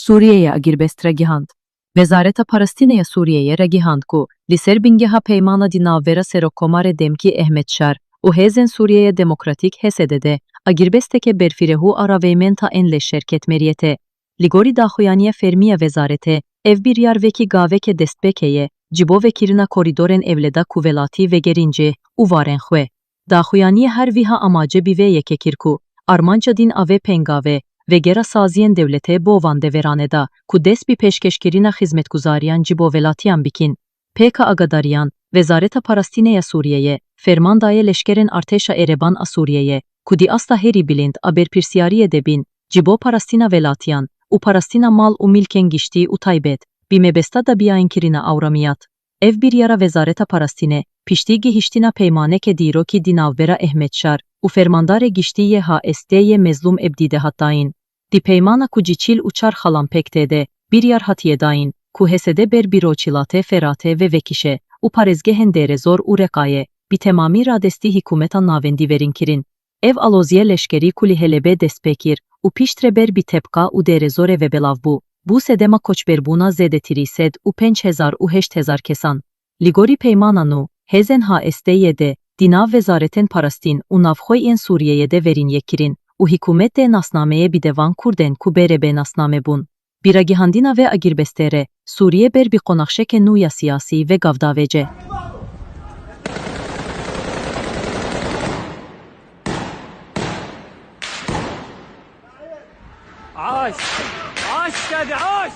Suriye'ye agirbest regihand. Wezareta Parastineye Suriye'ye regihand ku, li ser bingeha peymana di navvera serokomare demki Ehmetşar, u hezen Suriye'ye demokratik HSD'de, agirbesteke berfirehu araveymenta enle şerket meriyete, ligori daxuyaniye fermiye wezarete, ev bir yar veki gaveke destbekeye, cibo vekirina koridoren evleda kuvelati ve gerince, uvaren xwe. Daxuyaniye her viha amace bive yekekirku, armanca din ave pengave, ve gera saziyen devlete bovan deveraneda, ku des bi peşkeşkerina hizmetguzariyan cibo velatiyan bikin, PK agadariyan, Wezareta Parastineye Suriye'ye, fermandaye leşkeren arteşa ereban a Suriye'ye, ku di asta heri bilind aberpirsiyariye de bin, cibo Parastina velatiyan, u Parastina mal u milken gişti u taybet, bi mebesta da biyayinkirina avramiyat. Ev bir yara Wezareta Parastine, piştigi hiştina peymaneke diro ki dinavbera Ehmetşar, u fermandare giştiye HSD'ye mezlum ebdide hattayin. Di peymana ku ciçil uçar halam pektede, bir yar hatiyedayin, ku hesede ber biroçilate ferate ve vekişe, u parezgehen dere zor u rekaye, bi temami radesti hikumetan navendi verinkirin. Ev aloziye leşkeri kuli helebe despekir, u piştre ber bi tepka u dere zore ve belavbu. Bu sedema koçberbuna zedetiri sed u 5000 u 8000 kesan. Ligori peymananu, hezen HSD'ye de, dinav wezareten Parastin u navxoyen Suriye'ye de verin yekirin, u hikumet de nasnameye bidevan kurden ku berebe nasname bun. Biragihandina ve agirbestere, Suriye ber bi konakşeke nuya siyasi ve gavdavece. Aş! Aş dedi aş!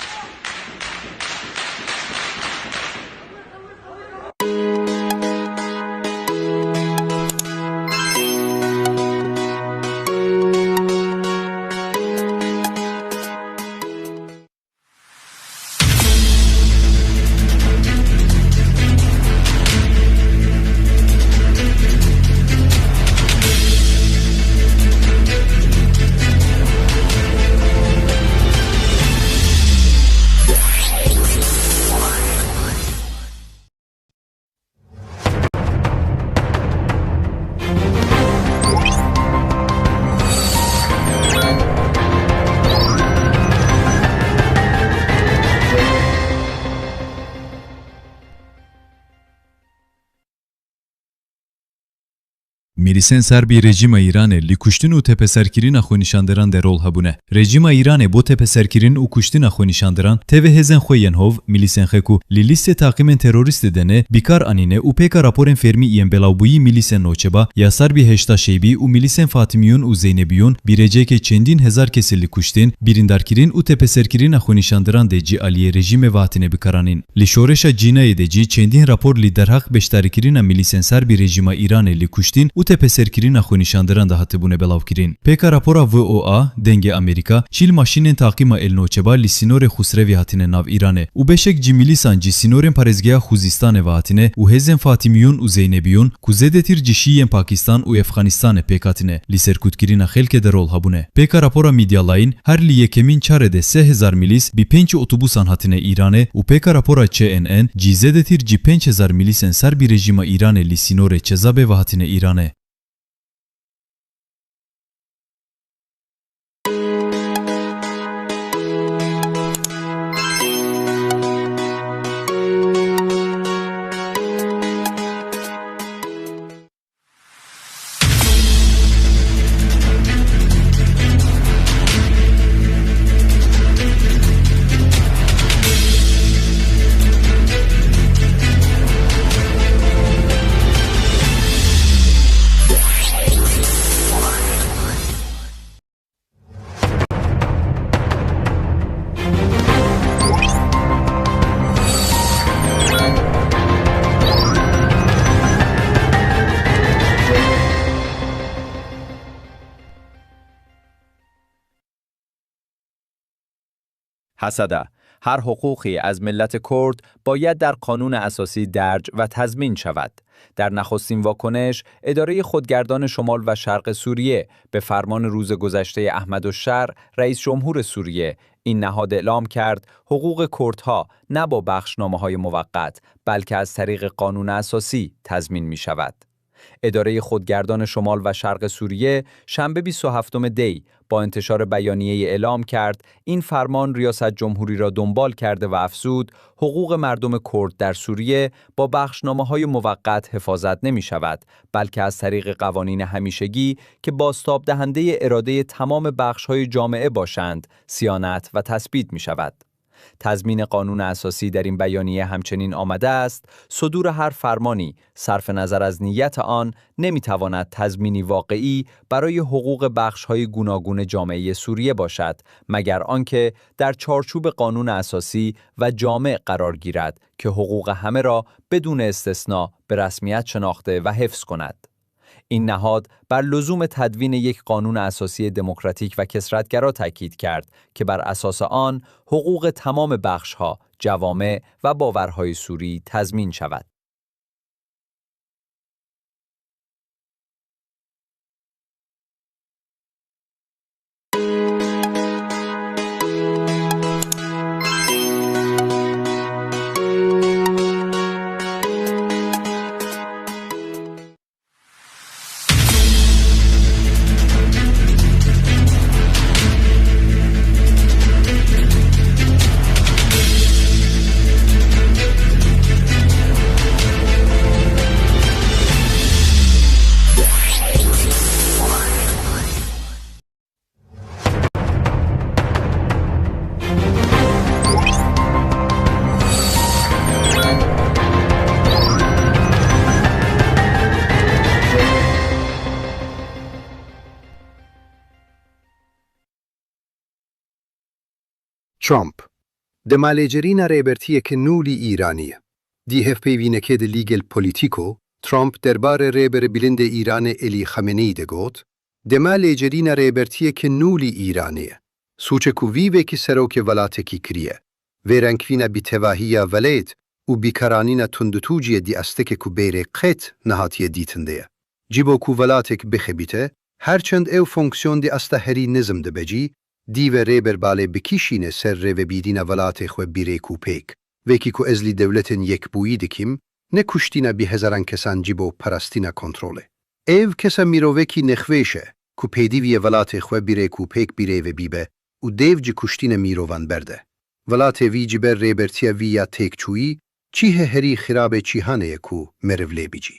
Mirisen serbi rejima İran'e li kuştin u tepeserkirin axu nişandıran derol habune. Rejima İran'e bu tepeserkirin u kuştin axu nişandıran teve hezen xoyen hov milisen xeku li liste takimen terörist edene bikar anine u peka raporen fermi iyen belavbuyi milisen noçeba ya serbi heşta şeybi u milisen Fatimiyun u Zeynebiyun bireceke çendin hezar kesilli kuştin birindarkirin u tepeserkirin axu nişandıran deci aliye rejime vatine bikaranin. Li şoreşa cinaye deci çendin rapor li derhaq beştarikirina milisen serbi rejima İran'e li kuştin u tepeserkirin axu nişandıran da hatı bune belavkirin. Peka rapora VOA, denge Amerika, çil maşinen takima el noçeba li sinore xusrevi hatine nav İran'e. U beşek cimilisan ci sinoren parezgeya Xuzistane vatine, u hezen Fatimiyun u Zeynebiyun, ku zedetir cişiyen Pakistan u Efganistane pekatine. Li serkutkirina xelke derol habune. Peka rapora midyalayın, her li yekemin çarede 3000 milis bi 5 otobusan hatine İran'e, u peka rapora CNN, ci zedetir ci 5000 milisen serbi rejima İran'e li sinore çezabe vatine İran'e. حسده، هر حقوقی از ملت کرد باید در قانون اساسی درج و تضمین شود. در نخستین واکنش، اداره خودگردان شمال و شرق سوریه به فرمان روز گذشته احمدالشر رئیس جمهور سوریه این نهاد اعلام کرد حقوق کردها نه با بخشنامه‌های موقت بلکه از طریق قانون اساسی تضمین می شود. اداره خودگردان شمال و شرق سوریه شنبه 27 دی با انتشار بیانیه اعلام کرد این فرمان ریاست جمهوری را دنبال کرده و افزود حقوق مردم کرد در سوریه با بخشنامه‌های موقت حفاظت نمی‌شود، بلکه از طریق قوانین همیشگی که بازتاب دهنده اراده تمام بخش‌های جامعه باشند، صیانت و تثبیت می‌شود. تضمین قانون اساسی در این بیانیه همچنین آمده است صدور هر فرمانی صرف نظر از نیت آن نمیتواند تضمینی واقعی برای حقوق بخش‌های گوناگون جامعه سوریه باشد مگر آنکه در چارچوب قانون اساسی و جامع قرار گیرد که حقوق همه را بدون استثناء به رسمیت شناخته و حفظ کند. این نهاد بر لزوم تدوین یک قانون اساسی دموکراتیک و کثرت‌گرا تاکید کرد که بر اساس آن حقوق تمام بخش‌ها، جوامع و باورهای سوری تضمین شود. Trump د مالێجەرینە ڕێبەرتیەکە نولی ئیرانیە. دی هەفپەیوینەکێ د لیگل پۆلیتیکۆ ترامپ دەربارە ڕێبەرە بلندە ئیرانە ئێلی خەمێنەی دەگوت د مالێجەرینە ڕێبەرتیەکە نولی ئیرانیە. سوچێک و vîvekî serokê welatekî kiriye. Vêrenkirîna bîtevahiya velêt û bîkarîna tundutûciyê dî estekê ku bêrê qet nehatiye dîtin de ye. Cîbo ku welatek bixebîte, herçend ew fonksiyon dî asta herî nizm dibecî, دیو ریبر باله بکیشینه سر ریو بیدین ولات خو بیره کوپیک. وکی کو ازلی دولتن یک بویی دکیم، نه کشتینا بی هزاران کسان جیبو پرستینا کنتروله. ایو کسا میرووکی نخویشه، کو پیدیوی ولات خو بیره کوپیک بیره و بیبه، و دیو جی کشتینا میروان برده. ولات وی جیبر ریبرتیا وی یا تیک چویی، چیه هری خراب چیهانه کو مروله بیجی.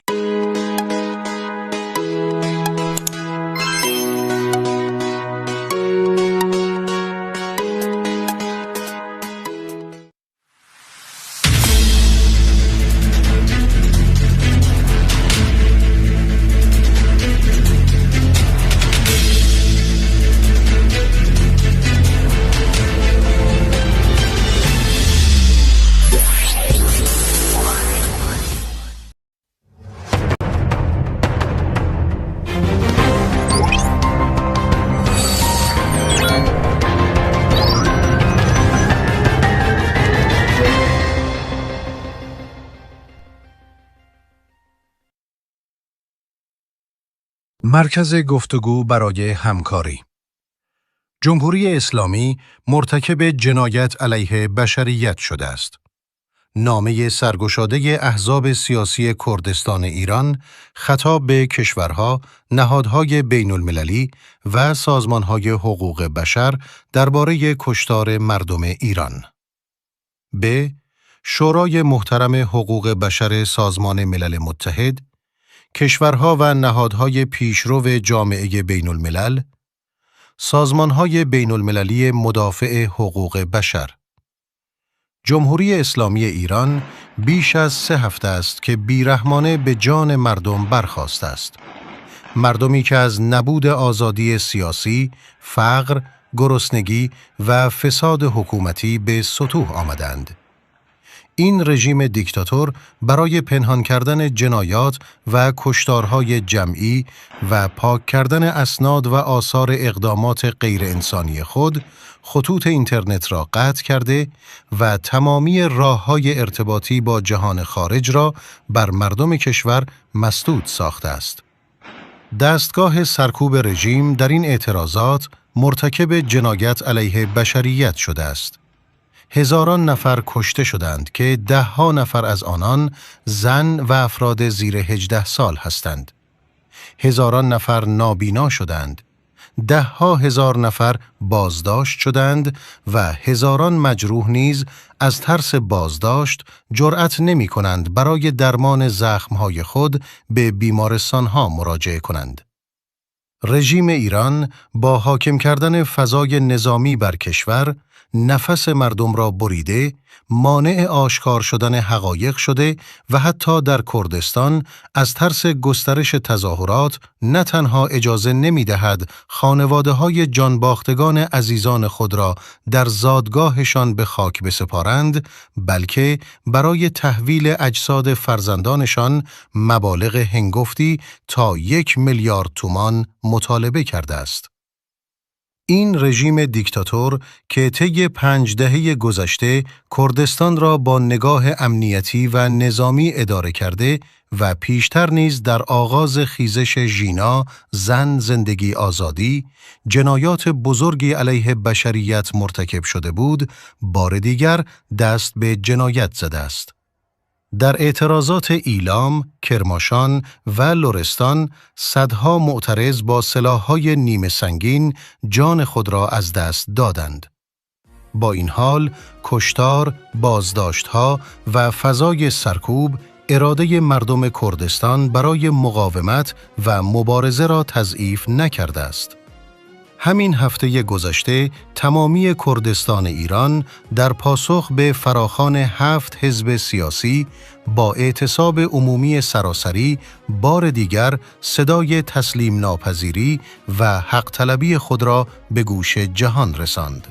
مرکز گفتگو برای همکاری. جمهوری اسلامی مرتکب جنایت علیه بشریت شده است. نامه سرگشاده احزاب سیاسی کردستان ایران خطاب به کشورها، نهادهای بین المللی و سازمانهای حقوق بشر درباره کشتار مردم ایران. ب. شورای محترم حقوق بشر سازمان ملل متحد، کشورها و نهادهای پیشرو جامعه بین الملل، سازمانهای بین المللی مدافع حقوق بشر. جمهوری اسلامی ایران بیش از 3 هفته است که بیرحمانه به جان مردم برخاسته است. مردمی که از نبود آزادی سیاسی، فقر، گرسنگی و فساد حکومتی به سطوح آمدند. این رژیم دیکتاتور برای پنهان کردن جنایات و کشتارهای جمعی و پاک کردن اسناد و آثار اقدامات غیر انسانی خود، خطوط اینترنت را قطع کرده و تمامی راه‌های ارتباطی با جهان خارج را بر مردم کشور مسدود ساخته است. دستگاه سرکوب رژیم در این اعتراضات مرتکب جنایت علیه بشریت شده است. هزاران نفر کشته شدند که ده‌ها نفر از آنان زن و افراد زیر 18 سال هستند. هزاران نفر نابینا شدند. ده‌ها هزار نفر بازداشت شدند و هزاران مجروح نیز از ترس بازداشت جرأت نمی کنند برای درمان زخمهای خود به بیمارستانها مراجعه کنند. رژیم ایران با حاکم کردن فضای نظامی بر کشور، نفس مردم را بریده، مانع آشکار شدن حقایق شده و حتی در کردستان از ترس گسترش تظاهرات نه تنها اجازه نمی دهد خانواده‌های جانباختگان عزیزان خود را در زادگاهشان به خاک بسپارند، بلکه برای تحویل اجساد فرزندانشان مبالغ هنگفتی تا 1 میلیارد تومان مطالبه کرده است. این رژیم دیکتاتور که طی 5 دهه گذشته کردستان را با نگاه امنیتی و نظامی اداره کرده و پیشتر نیز در آغاز خیزش ژینا، زن، زندگی، آزادی، جنایات بزرگی علیه بشریت مرتکب شده بود، بار دیگر دست به جنایت زده است. در اعتراضات ایلام، کرماشان و لرستان، صدها معترض با سلاح‌های نیمه سنگین جان خود را از دست دادند. با این حال، کشتار، بازداشت‌ها و فضای سرکوب، اراده مردم کردستان برای مقاومت و مبارزه را تضعیف نکرده است. همین هفته گذشته تمامی کردستان ایران در پاسخ به فراخوان 7 حزب سیاسی با اعتصاب عمومی سراسری بار دیگر صدای تسلیم ناپذیری و حق طلبی خود را به گوش جهان رساند.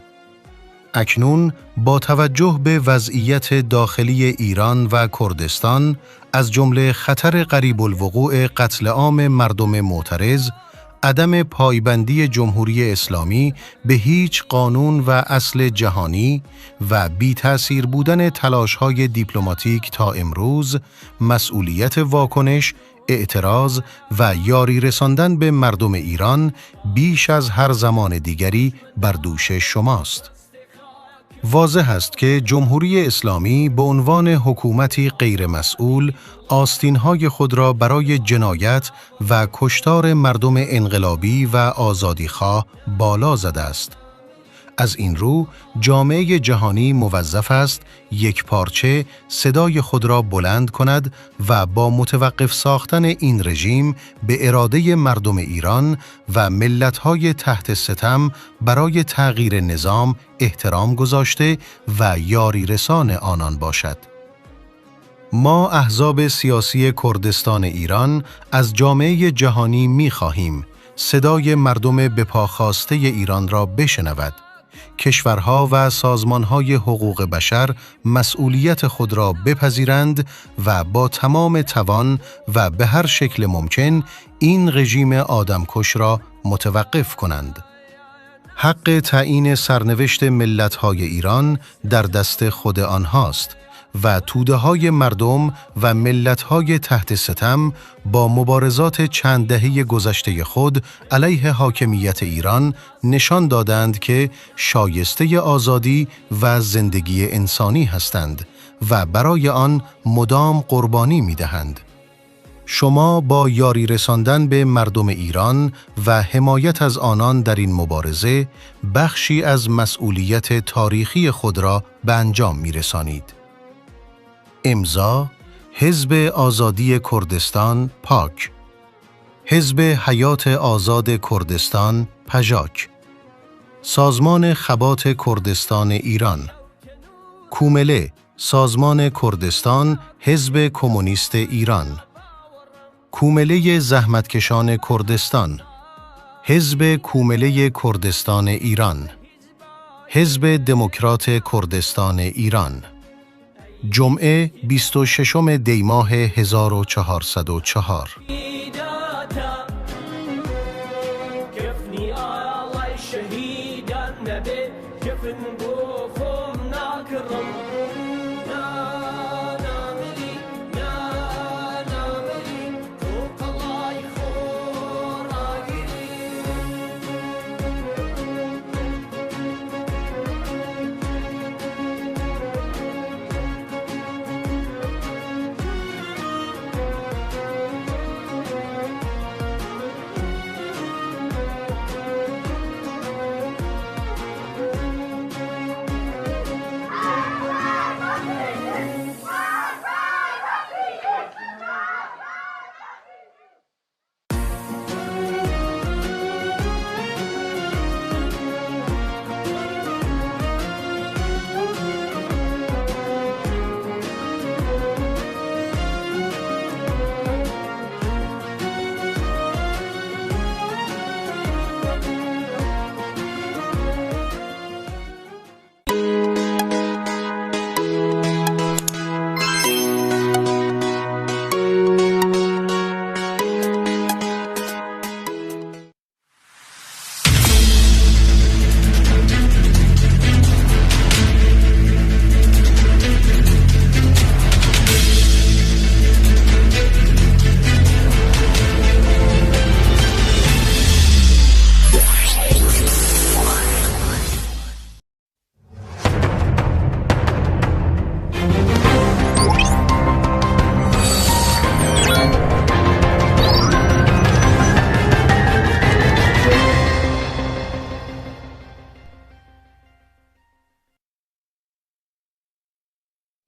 اکنون با توجه به وضعیت داخلی ایران و کردستان از جمله خطر قریب الوقوع قتل عام مردم معترض، عدم پایبندی جمهوری اسلامی به هیچ قانون و اصل جهانی و بی تأثیر بودن تلاش‌های دیپلماتیک تا امروز، مسئولیت واکنش، اعتراض و یاری رساندن به مردم ایران بیش از هر زمان دیگری بر دوش شماست. واضح است که جمهوری اسلامی به عنوان حکومتی غیر مسئول آستین‌های خود را برای جنایت و کشتار مردم انقلابی و آزادیخواه بالا زده است. از این رو جامعه جهانی موظف است یکپارچه صدای خود را بلند کند و با متوقف ساختن این رژیم به اراده مردم ایران و ملت‌های تحت ستم برای تغییر نظام احترام گذاشته و یاری رسان آنان باشد. ما احزاب سیاسی کردستان ایران از جامعه جهانی می‌خواهیم صدای مردم بپاخاسته ایران را بشنود. کشورها و سازمانهای حقوق بشر مسئولیت خود را بپذیرند و با تمام توان و به هر شکل ممکن این رژیم آدمکش را متوقف کنند. حق تعیین سرنوشت ملت‌های ایران در دست خود آنهاست و توده‌های مردم و ملت‌های تحت ستم با مبارزات چند دهه گذشته خود علیه حاکمیت ایران نشان دادند که شایسته آزادی و زندگی انسانی هستند و برای آن مدام قربانی می‌دهند. شما با یاری رساندن به مردم ایران و حمایت از آنان در این مبارزه بخشی از مسئولیت تاریخی خود را به انجام می‌رسانید. امضا حزب آزادی کردستان پاک، حزب حیات آزاد کردستان پژاک، سازمان خبات کردستان ایران، کومله سازمان کردستان حزب کمونیست ایران، کومله زحمتکشان کردستان، حزب کومله کردستان ایران، حزب دموکرات کردستان ایران. جمعه 26 دی ماه 1404.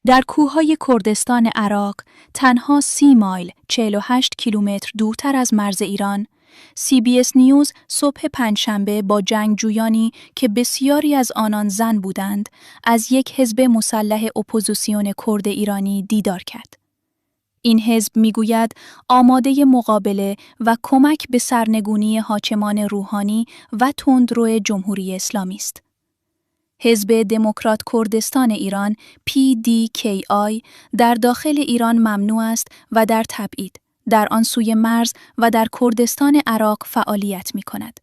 در کوههای کردستان عراق، تنها 30 مایل 48 کیلومتر دورتر از مرز ایران، CBS نیوز صبح پنجشنبه با جنگجویانی که بسیاری از آنان زن بودند، از یک حزب مسلح اپوزیسیون کرد ایرانی دیدار کرد. این حزب میگوید آماده مقابله و کمک به سرنگونی حاکمان روحانی و تندرو جمهوری اسلامی است. حزب دموکرات کردستان ایران PDKI در داخل ایران ممنوع است و در تبعید، در آن سوی مرز و در کردستان عراق فعالیت می کند.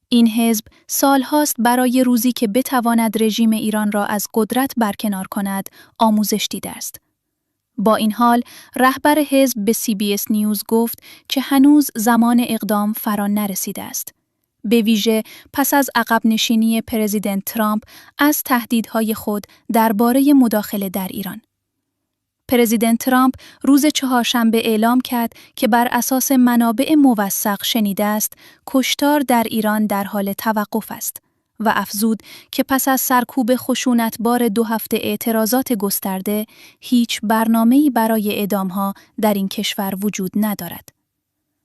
این حزب سالهاست برای روزی که بتواند رژیم ایران را از قدرت برکنار کند آموزش دیده است. با این حال، رهبر حزب به CBS نیوز گفت که هنوز زمان اقدام فرا نرسیده است. به ویژه پس از عقب نشینی پرزیدنت ترامپ از تهدیدهای خود درباره مداخله در ایران. پرزیدنت ترامپ روز چهارشنبه اعلام کرد که بر اساس منابع موثق شنیده است کشتار در ایران در حال توقف است و افزود که پس از سرکوب خشونتبار 2 هفته اعتراضات گسترده هیچ برنامه‌ای برای اعدام‌ها در این کشور وجود ندارد.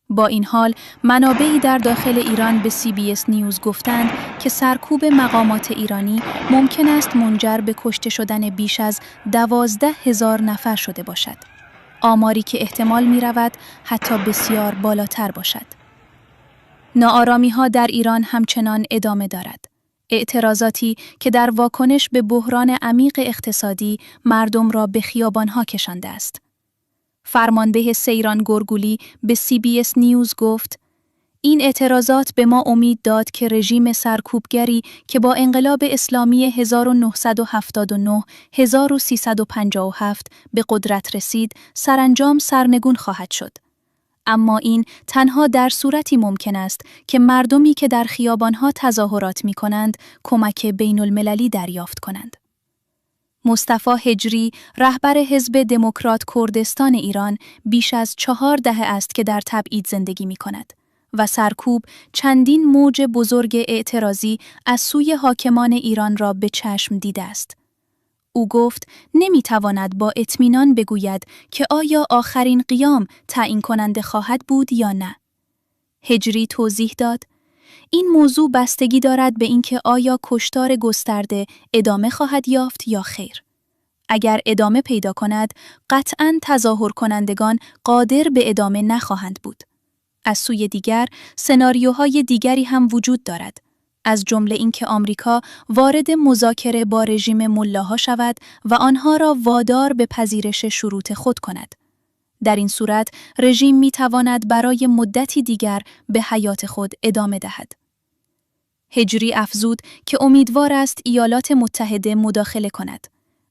با این حال، منابعی در داخل ایران به CBS نیوز گفتند که سرکوب مقامات ایرانی ممکن است منجر به کشته شدن بیش از 12,000 نفر شده باشد. آماری که احتمال می رود حتی بسیار بالاتر باشد. ناآرامی‌ها در ایران همچنان ادامه دارد. اعتراضاتی که در واکنش به بحران عمیق اقتصادی مردم را به خیابان‌ها کشانده است. فرمانده سیران گرگولی به CBS نیوز گفت: این اعتراضات به ما امید داد که رژیم سرکوبگری که با انقلاب اسلامی 1979-1357 به قدرت رسید، سرانجام سرنگون خواهد شد. اما این تنها در صورتی ممکن است که مردمی که در خیابانها تظاهرات می کنند، کمک بین المللی دریافت کنند. مصطفی هجری، رهبر حزب دموکرات کردستان ایران، بیش از 4 دهه است که در تبعید زندگی می کند و سرکوب چندین موج بزرگ اعتراضی از سوی حاکمان ایران را به چشم دیده است. او گفت نمی تواند با اطمینان بگوید که آیا آخرین قیام تعیین کننده خواهد بود یا نه. هجری توضیح داد: این موضوع بستگی دارد به اینکه آیا کشتار گسترده ادامه خواهد یافت یا خیر. اگر ادامه پیدا کند، قطعاً تظاهر کنندگان قادر به ادامه نخواهند بود. از سوی دیگر، سناریوهای دیگری هم وجود دارد. از جمله اینکه آمریکا وارد مذاکره با رژیم ملاها شود و آنها را وادار به پذیرش شروط خود کند. در این صورت، رژیم می تواند برای مدتی دیگر به حیات خود ادامه دهد. هجری افزود که امیدوار است ایالات متحده مداخله کند.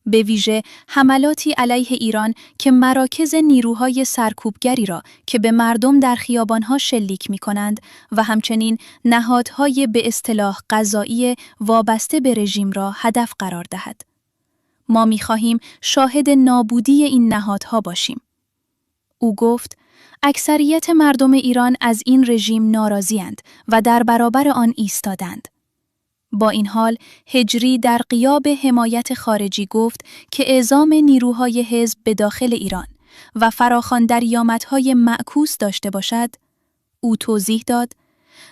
به ویژه حملاتی علیه ایران که مراکز نیروهای سرکوبگری را که به مردم در خیابانها شلیک می کنند و همچنین نهادهای به اصطلاح قضایی وابسته به رژیم را هدف قرار دهد. ما می خواهیم شاهد نابودی این نهادها باشیم. او گفت: اکثریت مردم ایران از این رژیم ناراضی‌اند و در برابر آن ایستادند. با این حال، هجری در غیاب حمایت خارجی گفت که اعزام نیروهای حزب به داخل ایران و فراخوان درآمدهای معکوس داشته باشد. او توضیح داد: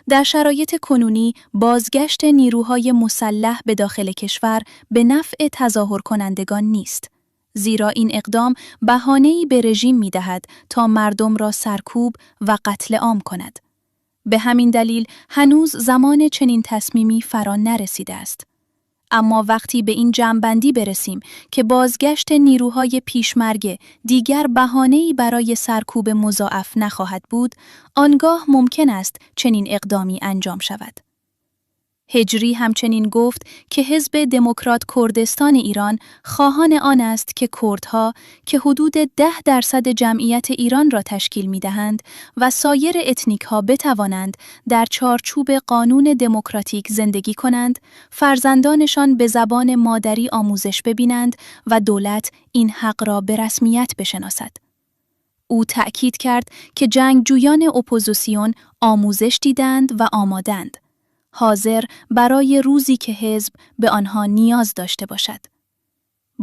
در شرایط کنونی بازگشت نیروهای مسلح به داخل کشور به نفع تظاهر کنندگان نیست. زیرا این اقدام بهانه‌ای به رژیم می‌دهد تا مردم را سرکوب و قتل عام کند. به همین دلیل هنوز زمان چنین تصمیمی فرا نرسیده است. اما وقتی به این جمع‌بندی برسیم که بازگشت نیروهای پیشمرگ دیگر بهانه‌ای برای سرکوب مضاعف نخواهد بود، آنگاه ممکن است چنین اقدامی انجام شود. هجری همچنین گفت که حزب دموکرات کردستان ایران خواهان آن است که کردها که حدود 10% جمعیت ایران را تشکیل می‌دهند و سایر اتنیک‌ها بتوانند در چارچوب قانون دموکراتیک زندگی کنند، فرزندانشان به زبان مادری آموزش ببینند و دولت این حق را به رسمیت بشناسد. او تأکید کرد که جنگجویان اپوزیسیون آموزش دیدند و آمادند، حاضر برای روزی که حزب به آنها نیاز داشته باشد.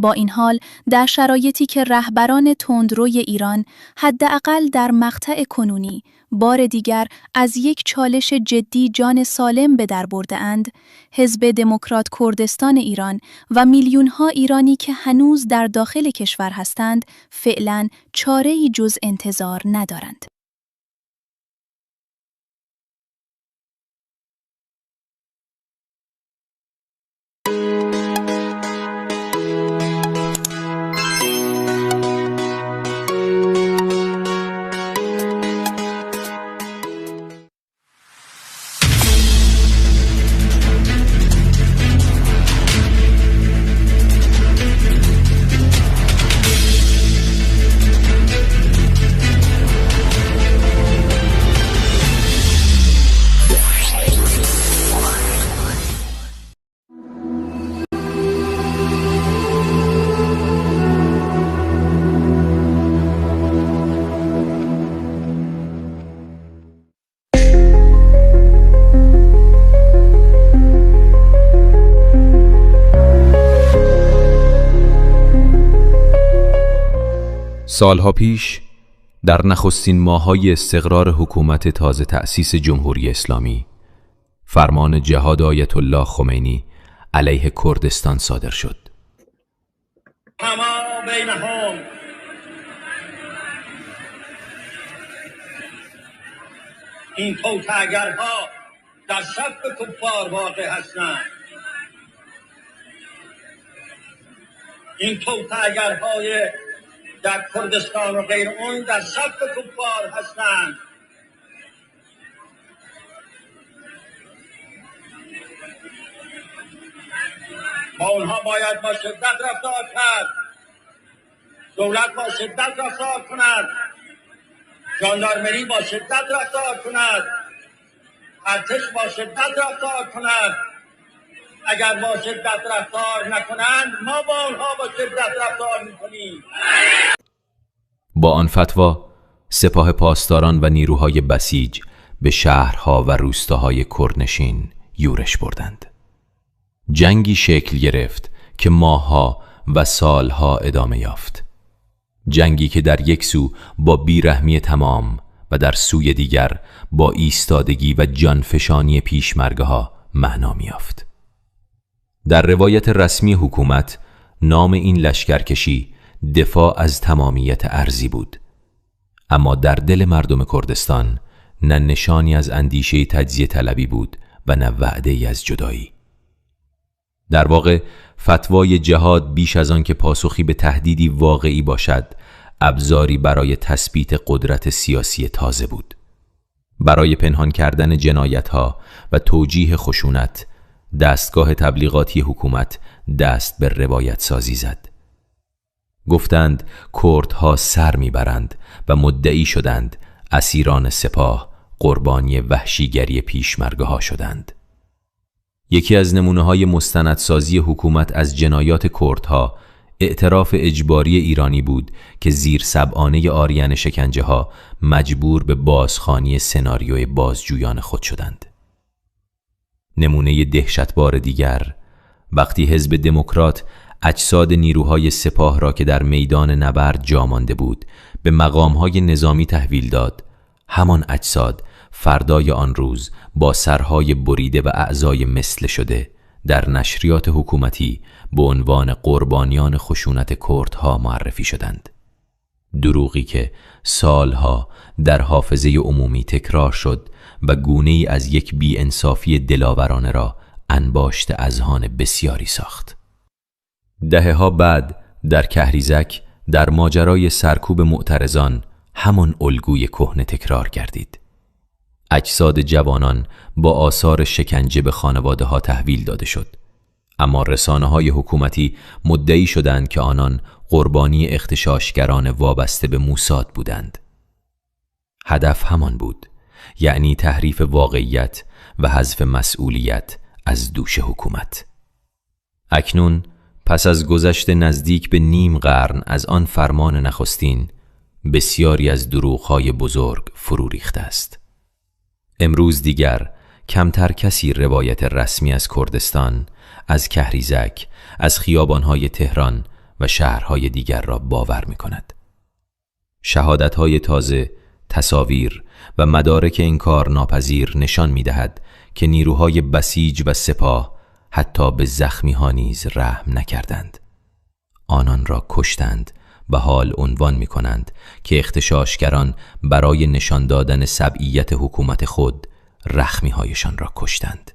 با این حال در شرایطی که رهبران تندروی ایران حداقل در مقطع کنونی بار دیگر از یک چالش جدی جان سالم به در برده‌اند، حزب دموکرات کردستان ایران و میلیون‌ها ایرانی که هنوز در داخل کشور هستند، فعلاً چاره‌ای جز انتظار ندارند. سالها پیش در نخستین ماه‌های استقرار حکومت تازه تأسیس جمهوری اسلامی، فرمان جهاد آیت الله خمینی علیه کردستان صادر شد. همه بینهم این توطئه‌گرها در صف کفار واقع هستند. این توطئه‌گرهای در کردستان و غیر اون در صف کفار هستند. با اونها باید با شدت رفتار کرد. دولت با شدت رفتار کند، ژاندارمری با شدت رفتار کند، ارتش با شدت رفتار کند. اگر با شدت رفتار نکنند، ما با اونها با شدت رفتار میکنیم. با آن فتوا سپاه پاسداران و نیروهای بسیج به شهرها و روستاهای کردنشین یورش بردند. جنگی شکل گرفت که ماهها و سالها ادامه یافت. جنگی که در یک سو با بیرحمی تمام و در سوی دیگر با ایستادگی و جانفشانی پیشمرگه‌ها معنا یافت. در روایت رسمی حکومت نام این لشکرکشی دفاع از تمامیت ارضی بود، اما در دل مردم کردستان نه نشانی از اندیشه تجزیه طلبی بود و نه وعده‌ای از جدایی. در واقع فتوای جهاد بیش از آن که پاسخی به تهدیدی واقعی باشد، ابزاری برای تثبیت قدرت سیاسی تازه بود. برای پنهان کردن جنایت‌ها و توجیه خشونت، دستگاه تبلیغاتی حکومت دست به روایت سازی زد. گفتند کردها سر میبرند و مدعی شدند اسیران سپاه قربانی وحشیگری پیشمرگه‌ها شدند. یکی از نمونه‌های مستندسازی حکومت از جنایات کردها اعتراف اجباری ایرانی بود که زیر سبعانه آریان شکنجه‌ها مجبور به بازخوانی سناریوی بازجویان خود شدند. نمونه دهشتبار دیگر، وقتی حزب دموکرات اجساد نیروهای سپاه را که در میدان نبرد جا مانده بود به مقامهای نظامی تحویل داد، همان اجساد فردای آن روز با سرهای بریده و اعضای مثل شده در نشریات حکومتی به عنوان قربانیان خشونت کردها معرفی شدند. دروغی که سالها در حافظه عمومی تکرار شد و گونه‌ای از یک بی‌انصافی دلاورانه را انباشت اذهان بسیاری ساخت. دهه‌ها بعد در کهریزک در ماجرای سرکوب معترضان همان الگوی کهنه تکرار گردید. اجساد جوانان با آثار شکنجه به خانواده‌ها تحویل داده شد، اما رسانه‌های حکومتی مدعی شدند که آنان قربانی اغتشاشگران وابسته به موساد بودند. هدف همان بود، یعنی تحریف واقعیت و حذف مسئولیت از دوش حکومت. اکنون پس از گذشت نزدیک به نیم قرن از آن فرمان نخستین، بسیاری از دروغ‌های بزرگ فرو ریخته است. امروز دیگر کمتر کسی روایت رسمی از کردستان، از کهریزک، از خیابان‌های تهران و شهرهای دیگر را باور می کند. شهادت‌های تازه، تصاویر و مدارک انکار ناپذیر نشان می دهد که نیروهای بسیج و سپاه حتی به زخمی ها نیز رحم نکردند. آنان را کشتند و حال عنوان می کنند که اغتشاشگران برای نشان دادن سبعیت حکومت خود رخمی هایشان را کشتند.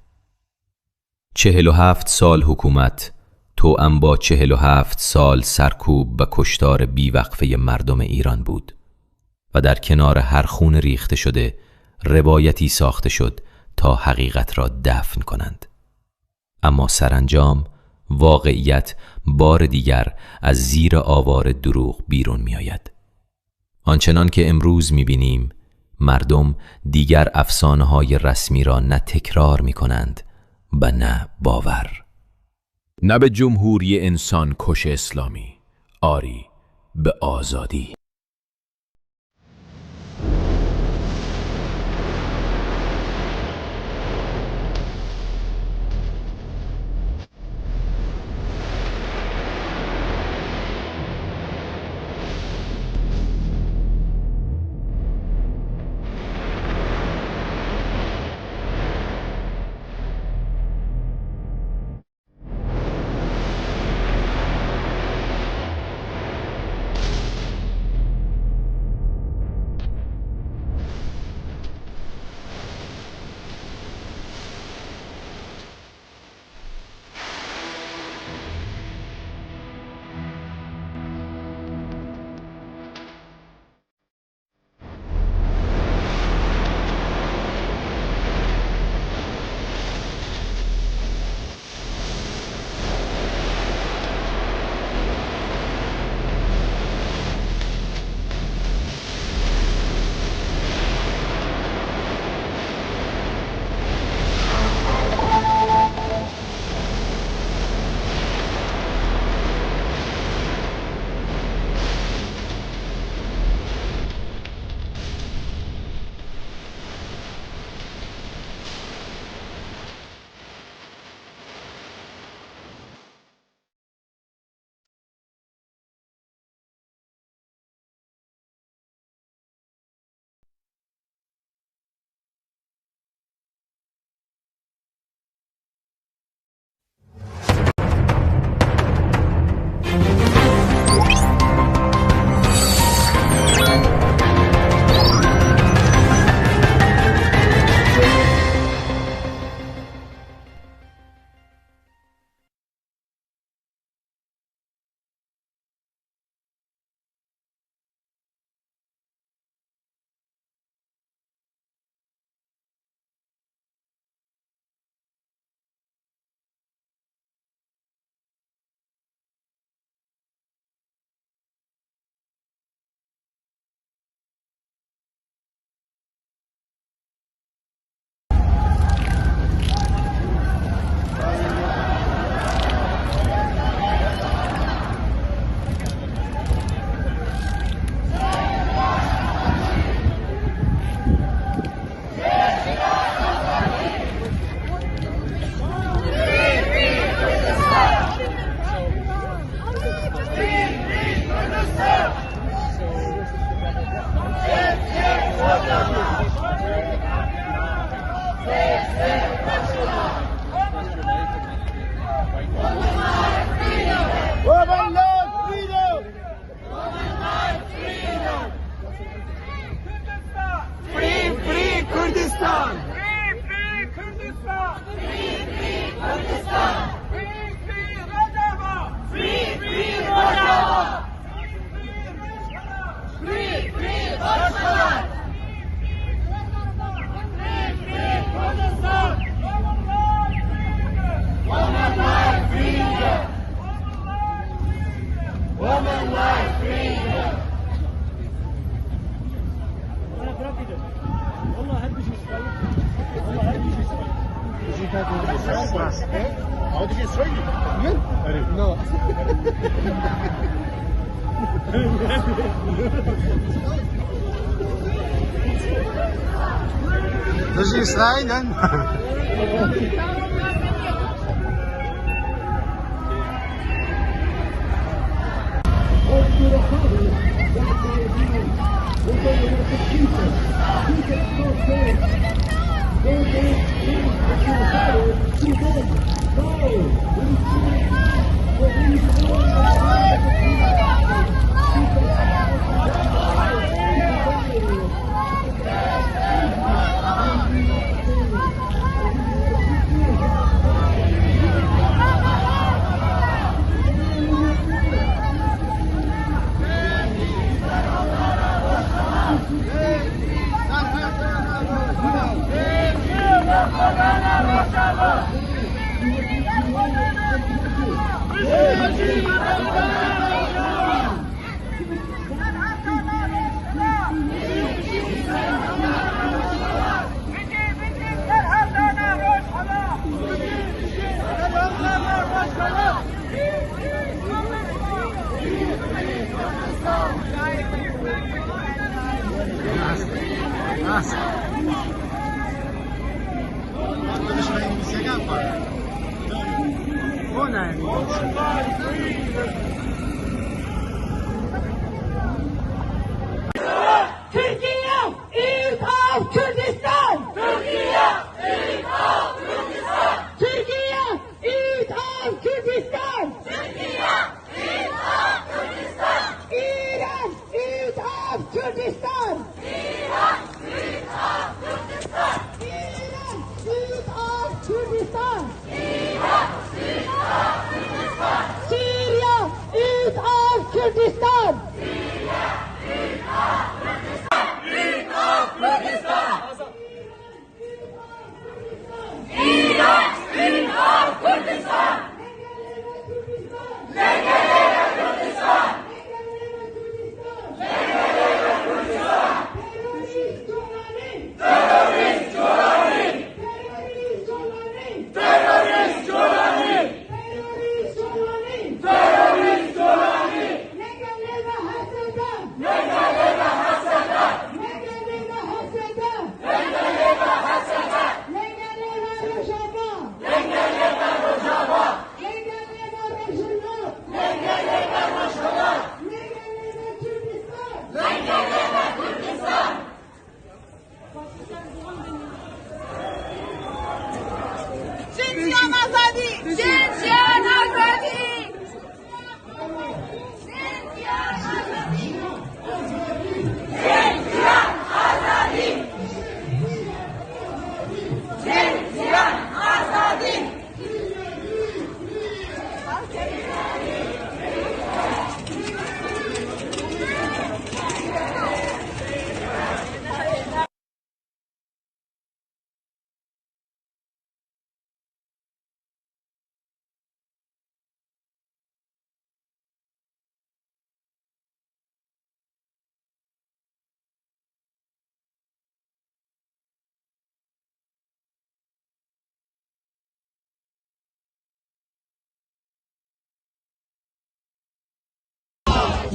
47 سال حکومت توأم با 47 سال سرکوب و کشتار بیوقفه مردم ایران بود و در کنار هر خون ریخته شده روایتی ساخته شد تا حقیقت را دفن کنند. اما سرانجام واقعیت بار دیگر از زیر آوار دروغ بیرون می آید. آنچنان که امروز می بینیم، مردم دیگر افسانه‌های رسمی را نه تکرار می کنند و نه باور. نه به جمهوری انسان کش اسلامی، آری به آزادی.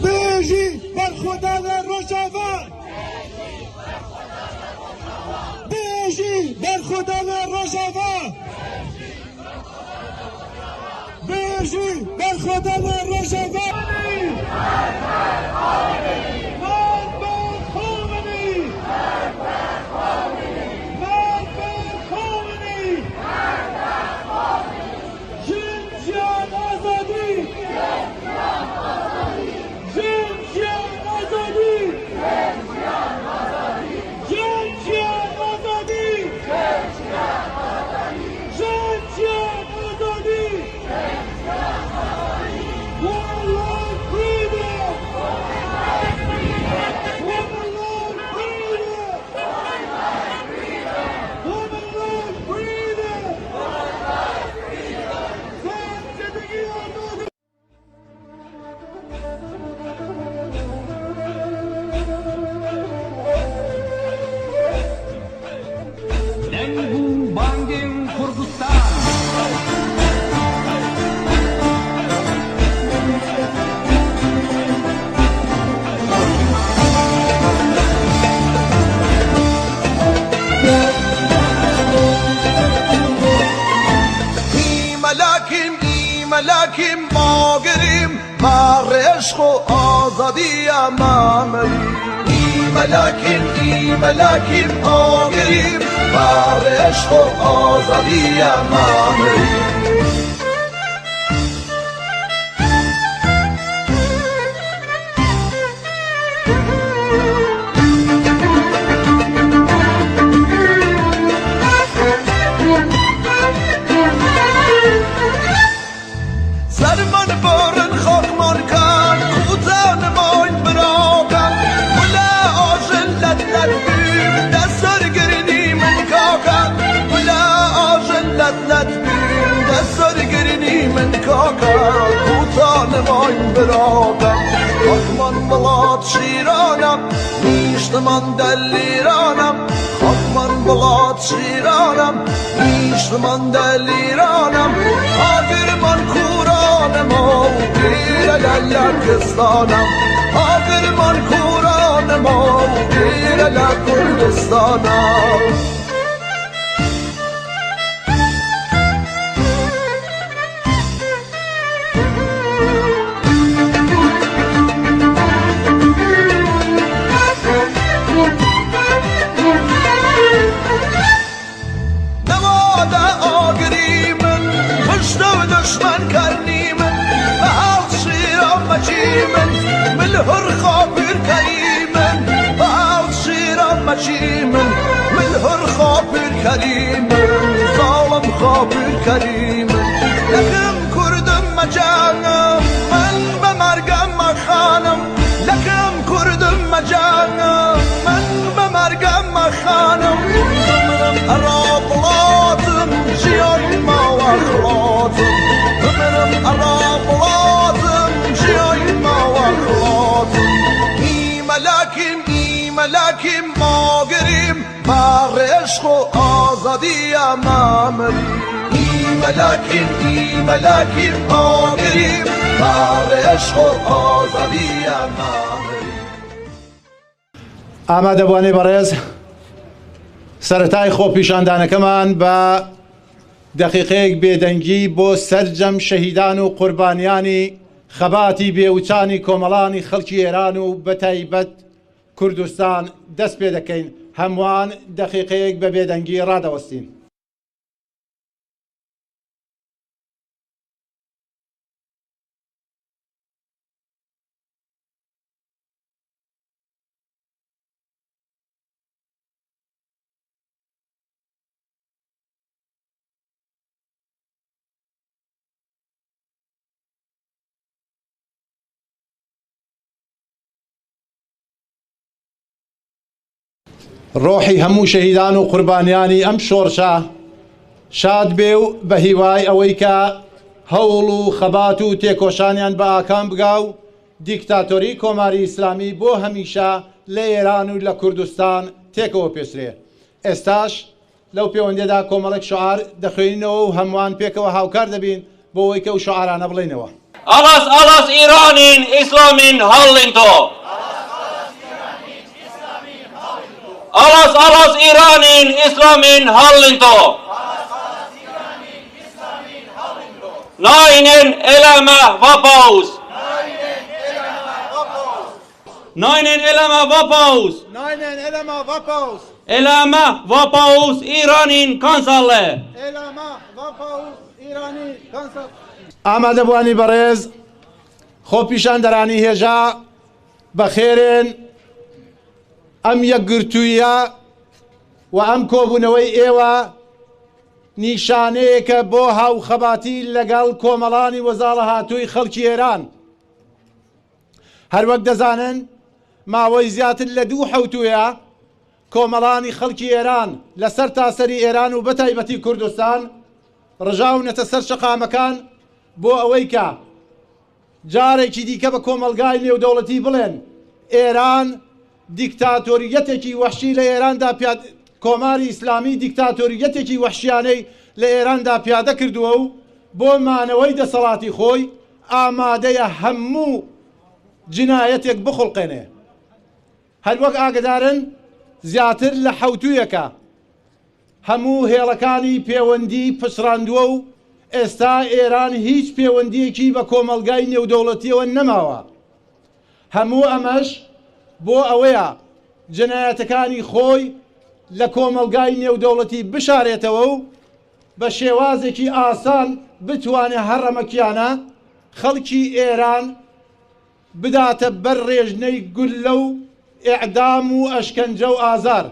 بیجی بر خدا روشاوا بیجی بر خدا روشاوا بیجی بر خدا روشاوا ملکیم ما گریم مغر عشق و آزادی ما مریم ملکیم آگریم بر عشق و آزادی مامریم سرمن بارن خاکمان کن کوتان ماین براکن ولا آجل لدلد بیم دستر گرینی من کاکن ولا آجل لدلد بیم دستر گرینی من کاکن کوتان ماین براکن خاکمان بلاد شیرانم نیشت من دلیرانم خاکمان بلاد شیرانم نیشت من دلیرانم آگر من کورانم و گیر لکستانم آگر من کورانم و گیر لکردستانم دشمن کرنی من بحال شیرم مچی من ملهر خابر کریمن بحال شیرم مچی من ملهر خابر کریمن ظالم خابر کریمن لکم کردم مجانم من بمرگم مخانم لکم کردم مجانم من بمرگم مخانم منم ارابلاتم جیای ما واخلاتم منم ارابلاتم جیای ما واخلاتم ای ملکیم ماگریم بر عشق و آزادی مامریم ای ملکیم ماگریم بر عشق و آزادی مامریم ئامادەبوانێ بەڕێز سەرەتای خۆپیشاندانەکەمان بە دەقیقەیەک بێدەنگی بۆ سەرجەم شەهیدان و قوربانیانی خەباتی بێوچانی کۆمەڵانی خەڵکی ئێران و بەتایبەت کوردستان دەست پێ دەکەین هەمووان دەقیقەیەک بە بێدەنگی ڕادەوەستین. ڕۆحی هەموو شەهیدان و قوربانیانی ئەم شۆڕشە شاد بێ و بە هیوای ئەوەی کە هەوڵ و خەبات و تێکۆشانیان بە ئاکام بگا و دیکتاتۆری کۆماری ئیسلامی بۆ هەمیشە لە ئێران و لە کوردستان تێکەوە پێشرێ. ئێستاش لەو پەیوەندیەدا کۆمەڵێک شعار دەخوێنینەوە و هەمووان پێکەوە هاوکار دەبین بۆ ئەوەی کە ئەو شعارانە بڵێنەوە. ئاڵاس ئاڵاس ئیرانین ئیسلامین هەڵڵین تۆ ئاڵاس ئاڵاس ئیرانین ئیسلامین هەڵڵین تۆ ناینێن ئێلەمە ڤاپاوس ناینێن ئێلەمە ڤاپاوس ئێلەمە ڤاپاوس ئیرانین کانساڵێ ئامادەبوانی بەڕێز خۆپیشاندەرانی هێژا بەخێرێن ئەم یەکگرتوویە و ئەم کۆبوونەوەی ئێوە نیشانەیەکە بۆ هاوخەباتی لەگەڵ کۆمەڵانی وەزاڵە هاتووی خەڵکی ئێران. هەروەک دەزانن ماوەی زیاتر لە 2 حەوتوویە کۆمەڵانی خەڵکی ئێران لەسەر تاسەری ئێران و بەتایبەتی کوردستان ڕژاونەتە سەر شەقامەکان بۆ ئەوەی کە جارێکی دیکە بە کۆمەلگای نێودەوڵەتی بڵێن ئێران دیکتاتۆریەتێکی وەحشی لە ئێراندا کۆماری ئیسلامی دیکتاتۆریەتێکی وەحشیانەی لە ئێراندا پیادە کردووە و بۆ مانەوەی دەسەڵاتی خۆی ئامادەیە هەموو جنایەتێک بخڵقێنێ. هەروەک ئاگدارن زیاتر لە حەوتوویەکە هەموو هێڵەکانی پەیوەندی پچڕاندووە و ئێستا ئێران هیچ پەیوەندیەکی بە کۆمەلگای نێودەوڵەتیەوە نەماوە. هەموو ئەمەش بۆ ئەوەیە جنایەتەکانی خۆی لە کۆمەلگای نێودەوڵەتی بشارێتەوە و بە شێوازێکی ئاسان بتوانێت هەڕەمەکیانە خەڵکی ئێران بداتە بەر ڕێژنەی گولە و ئیعدام و ئەشکەنجە و ئازار.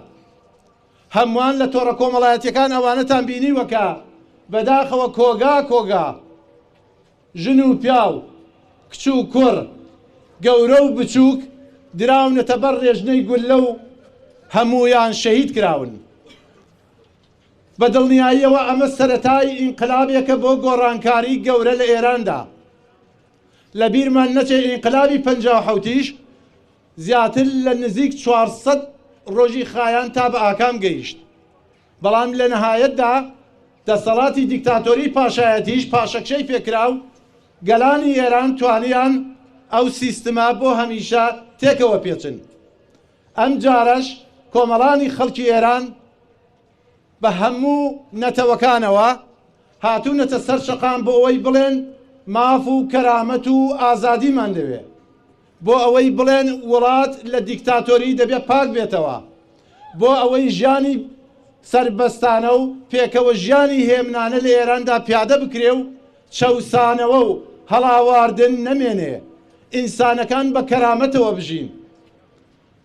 هەمووان لە تۆڕە کۆمەڵایەتیەکان ئەوانەتان بینیوەکە بەداخەوە کۆگا ژن و پیاو، کچ و کوڕ، گەورە و بچووک دراونەتە بەر ڕێژنەی گولە و هەموویان شەهید کراون. بە دڵنیاییەوە ئەمە سەرەتای ئینقلابێکە بۆ گۆڕانکاری گەورە لە ئێراندا. لە بیرمان نەچێ ئینقلابی 57یش زیاتر لە نزیک 400 ڕۆژی خایان تا بە ئاکام گەیشت. بەڵام لە نەهایەتدا دەسەڵاتی دیکتاتۆری پاشایەتیش پاشەکشەی پێکراو گەلانی ئێران توانیان ئەو سیستما بۆ هەمیشە تێکەوە پێچن. ئەم جارەش کۆمەڵانی خەڵکی ئێران بە هەموو نەتەوەکانەوە هاتوونەتە سەر شەقام بۆ ئەوەی بڵێن ماف و کەرامەت و ئازادیمان دەوێ، بۆ ئەوەی بڵێن وڵات لە دیکتاتۆری دەبێت پاک بێتەوە، بۆ ئەوەی ژیانی سربەستانە و پێکەوە ژیانی هێمنانە لە ئێراندا پیادە بکرێ و چەوسانەوە و هەڵاواردن نەمێنێ، ئینسانەکان بە کەرامەتەوە بژین.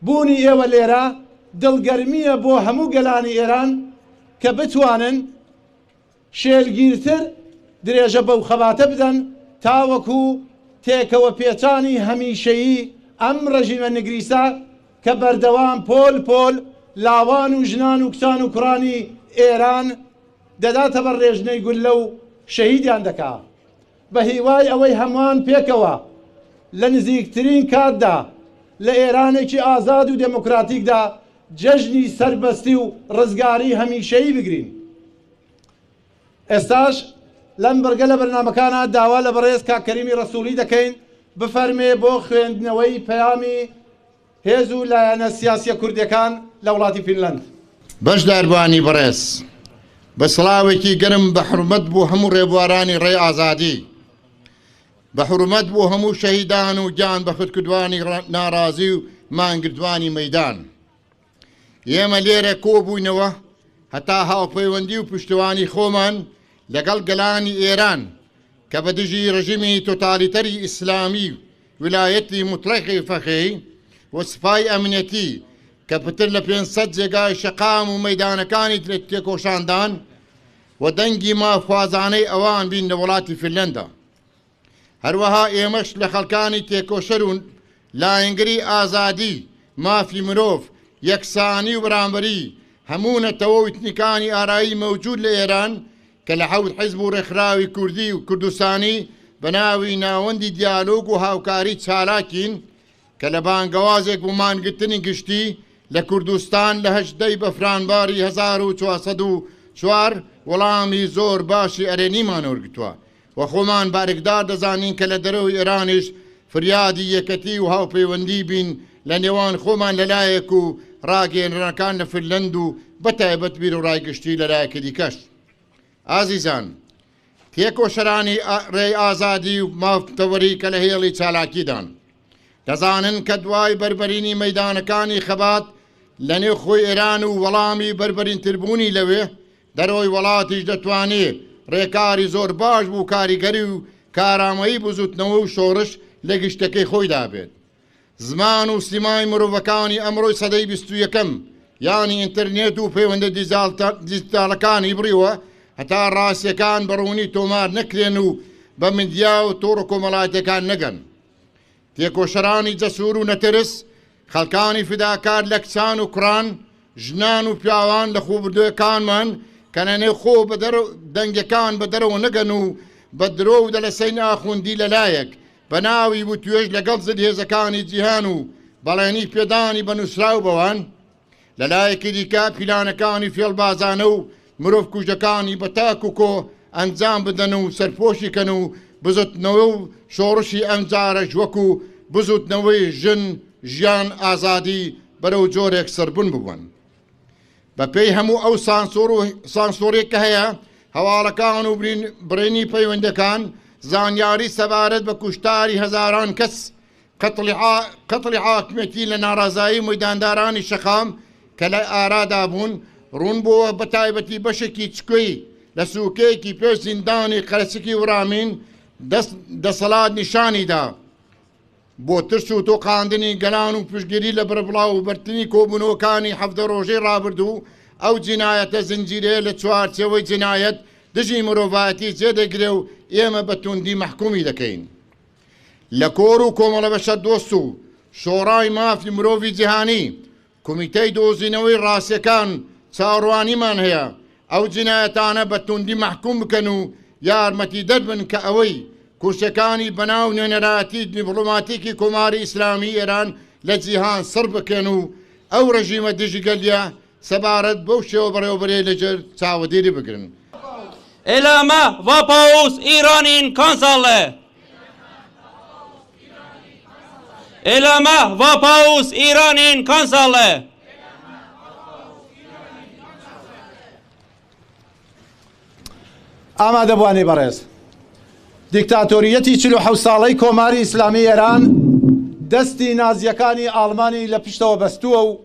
بوونی ئێوە لێرە دڵگەرمیە بۆ هەموو گەلانی ئێران کە بتوانن شێلگیرتر درێژە بەو خەباتە بدەن تاوەکو تێکەوە پێچانی هەمیشەیی ئەم ڕەژیمە نگریسە کە بەردەوام پۆل لاوان و ژنان و کچان و کوڕانی ئێران دەداتە بەر ڕێژنەی گولە و شەهیدیان دەکا. بە هیوای ئەوەی هەمووان پێکەوە لە نزیکترین کاتدا لە ئێرانێکی ئازاد و دموکراتیکدا جەژنی سەربەستی و ڕزگاری هەمیشەیی بگرین. ئێستاش لەم بەرگە لە بەرنامەکانە داوا لە بەڕێز کاکەریمی ڕەسوولی دەکەین بفەرمێ بۆ خوێندنەوەی پەیامی هێز و لایەنە سیاسیە کوردیەکان لە وڵاتی فینلاند. بەشداربوانی بەڕێز، بە سڵاوێکی گەرم بە حورمەت بۆ هەموو ڕێبوارانی ڕێی ئازادی، بە حورمەت بۆ هەموو شەهیدان و گیان بە خودکردوانی ناڕازی و مانگردوانی مەیدان. ئێمە لێرە کۆبووینەوە هەتا هاوپەیوەندی و پشتیوانی خۆمان لەگەڵ گەلانی ئێران کە بە دژی ڕژیمی تۆتالیتەری ئیسلامی ویلایەتی مطلقی فەخێی و سپای ئەمنیەتی کە پتر لە 500 جێگای شەقام و مەیدانەکانی تێکۆشاندان و دەنگی مافوازانەی ئەوان بین لە وڵاتی فینلەندا. هەروەها ئێمەش لە خەڵکانی تێکۆشەر و لایەنگری ئازادی، مافی مرۆڤ، یەکسانی و بەرامبەری هەموو نەتەوە و ئیتنیکانی ئارایی مەوجود لە ئێران کە لە حەوت حیزب و ڕێکخراوی کوردی و کوردستانی بە ناوی ناوەندی دیالۆگ و هاوکاری چالاکین کە لە بانگەوازێک و مانگرتنی گشتی لە کوردستان لە هەژدەی بەفرانباری 1404 وەڵامی زۆر باشی ئەرێنیمان وەرگتووە و خۆمان بارێکدار دەزانین کە لە دەرەوەی ئێرانیش فریادی یەکەتی و هاوپەیوەندی بین لە نێوان خۆمان لەلایەک و ڕاگەیەنەکان لە فینلەند و بەتایبەت بیر و ڕایگشتی لەلایەکە دیکەش. ئازیزان، تێکۆشەرانی ڕێی ئازادی و مافتەوەری کە لە هێڵی چالاکیدان دەزانن کە دوای بربەرینی مەیدانەکانی خەبات لە نێو خۆی ئێران و وەڵامی بربەرینتربوونی لەوێ دەرەوەی وڵاتیش دەتوانێت ڕێکاری زۆر باش بوو کاریگەری و کارامەیی بزوتنەوە و شۆڕش لە گشتەکەی خۆیدا بێت. زمان و سیمای مرۆڤەکانی ئەمڕۆی سەدەی 21م یانی ئینتەرنێت و پەیوەندە دیجیتاڵەکانی بڕیوە هەتا ڕاستیەکان بەڕوونی تۆمار نەکرێن و بە میدیا و تۆڕە کۆمەڵایەتیەکان نەگەن. تێکۆشەرانی جەسوور و نەترس، خەڵکانی فیداکار لە کچان و کوڕان، ژنان و پیاوان لە خوبردوەکانمان کە نەنێ خۆ دەنگەکان بە دەرەوە نەگەن و بە درۆ و دەلەسەی ناخوندی لەلایەک بە ناوی و توێژ لەگەڵ زدهێزەکانی جیهان و بەڵێنی پێدانی بە نووسراو بەوان لەلایەکی دیکە پیلانەکانی فێڵبازانە و مرۆڤ کوژەکانی بە تاک و کۆ ئەنجام بدەن و سەرپۆشی کەن و بزوتنەوە و شۆڕشی ئەمجارەش وەکو بزوتنەوەی ژن، ژیان، ئازادی بەرەو جۆرێک سەربوون ببوون. بە پێی هەموو ئەو سانسۆرێک کە هەیە هەواڵەکان و برینی پەیوەندەکان زانیاری سەبارەت بە کوشتاری هەزاران کەس قەتڵی حاکمەتی لە ناڕازایی مەیداندارانی شەقام کە لە ئارادا بوون ڕوون بووە بە تایبەتی بەشێکی چکۆی لە سوکەیەکی پێش زیندانی قەرچکی ورامین دەسەڵات نیشانیدا بۆ ترس و تۆقااندنی گەلان و پشتگیری لە بەربڵاو و بەرتنی کۆبوونەوەکانی هەفتە ڕۆژەی ڕابردوو ئەو جینایەتە زنجیرەیە لە چوارچەوەی جینایەت دژی مرۆڤایەتی جێدەگرێ و ئێمە بە توندی مەحکومی دەکەین. لە کۆر و کۆمەڵە بەشە دۆست و شۆڕای مافی مرۆڤی جیهانی کۆمیتەی دۆزینەوەی ڕاستیەکان چاڕوانیمان هەیە ئەو جینایەتانە بە توندی مەحکوم بکەن و یارمەتی دەربن کە ئەوەی کورسەکانی بەناو نوێنەرایەتی دیپلۆماتیکی کۆماری ئیسلامی ئێران لە جیهان سڕ بکەن و ئەو ڕژیمە دژیگەلیە سەبارەت بەو شێوە بەڕێوەبەرێ لەجێر چاوەدێری بگرن. Elama vapaus İran'ın kansalı. Elama vapaus İran'ın kansalı. ئامادەبوانی بەڕێز دیکتاتۆریەتی 47 ساڵەی کۆماری ئیسلامی ئێران دەستی نازیەکانی ئاڵمانی لە پشتەوە بەستووە و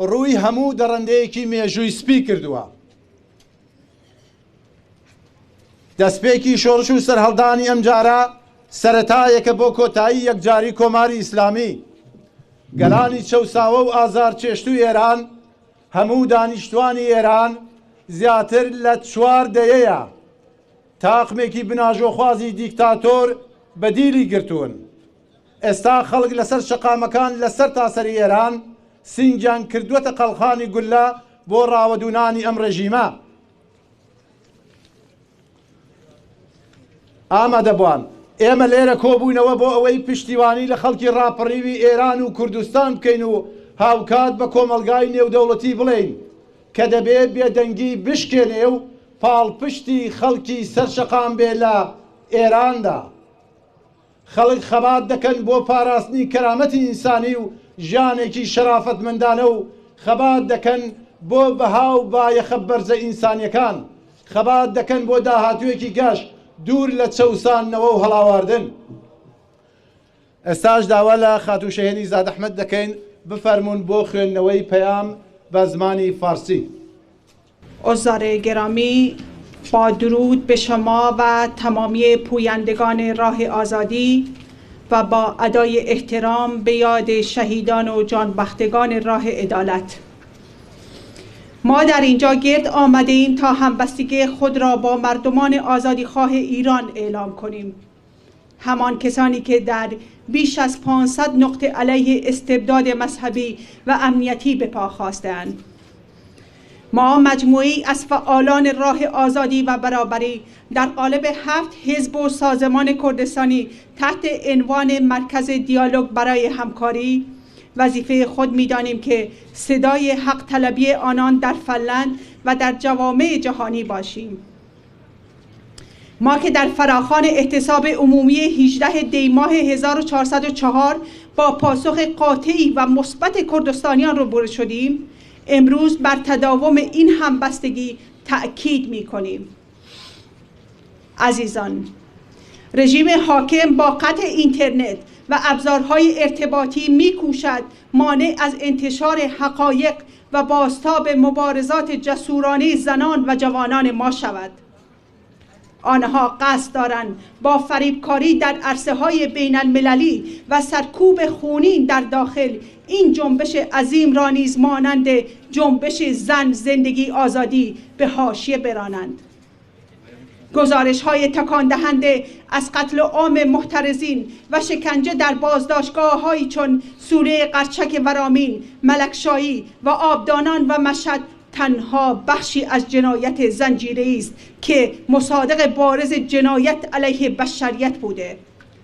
ڕووی هەموو دەڕەندەیەکی مێژووی سپی کردووە. دەستپێکی شۆڕش و سەرهەڵدانی ئەم جارە سەرەتایەکە بۆ کۆتایی یەکجاری کۆماری ئیسلامی گەلانی چەوساوە و ئازار چێشتوی ئێران هەموو دانیشتوانی ئێران زیاتر لە 4 دەیەیە تاقمێکی بناژۆخوازی دیکتاتۆر بەدیلی گرتوون. ئێستا خەڵک لەسەر شەقامەکان لەسەر تاسەری ئێران سینجان کردووەتە قەڵخانی گولە بۆ ڕاوەدونانی ئەم ڕێژیمە. ئامادەبوان ئێمە لێرە کۆبوونەوە بۆ ئەوەی پشتیوانی لە خەڵکی ڕاپەڕیوی ئێران و کوردستان بکەین و هاوکات بە کۆمەلگای نێودەوڵەتی بڵێین کە دەبێت بێدەنگی بشکێنێ و پاڵپشتی خەڵکی سەرشەقام بێ لە ئێراندا. خەڵک خەبات دەکەن بۆ پاراستنی کەرامەتی ئینسانی و ژیانێکی شەرافەتمەندانە و خەبات دەکەن بۆ بەها و بایەخە بەرزە ئینسانیەکان، خەبات دەکەن بۆ داهاتوویەکی گەش دوور لە چەوسانەوە و هەڵاواردن. ئێستاش داوا لە خاتوشەهێنی زاد ئەحمەد دەکەین بفەرمونون بۆ خوێندنەوەی پەیام بە زمانی فارسی. عزار گرامی، با درود به شما و تمامی پویندگان راه آزادی و با ادای احترام به یاد شهیدان و جانبختگان راه عدالت، ما در اینجا گرد آمده ایم تا همبستگی خود را با مردمان آزادیخواه ایران اعلام کنیم. همان کسانی که در بیش از 500 نقطه علیه استبداد مذهبی و امنیتی به پا خواسته‌اند. ما مجموعی از فعالان راه آزادی و برابری در قالب 7 حزب و سازمان کردستانی تحت عنوان مرکز دیالوگ برای همکاری وظیفه خود می‌دانیم که صدای حق طلبی آنان در فنلند و در جوامع جهانی باشیم. ما که در فراخوان احتساب عمومی 18 دی ماه 1404 با پاسخ قاطعی و مثبت کردستانیان روبرو شدیم، امروز بر تداوم این همبستگی تأکید می‌کنیم. عزیزان، رژیم حاکم با قطع اینترنت و ابزارهای ارتباطی می‌کوشد مانع از انتشار حقایق و بازتاب مبارزات جسورانه زنان و جوانان ما شود. آنها قصد دارند با فریبکاری در عرصه‌های بین المللی و سرکوب خونین در داخل این جنبش عظیم را نیز مانند جنبش زن زندگی آزادی به حاشیه برانند. گزارش‌های تکان دهنده از قتل عام محترزین و شکنجه در بازداشتگاه‌هایی چون سوره قرچک ورامین، ملکشاهی و آبدانان و مشهد تنها بخشی از جنایت زنجیره‌ای است که مصادق بارز جنایت علیه بشریت بوده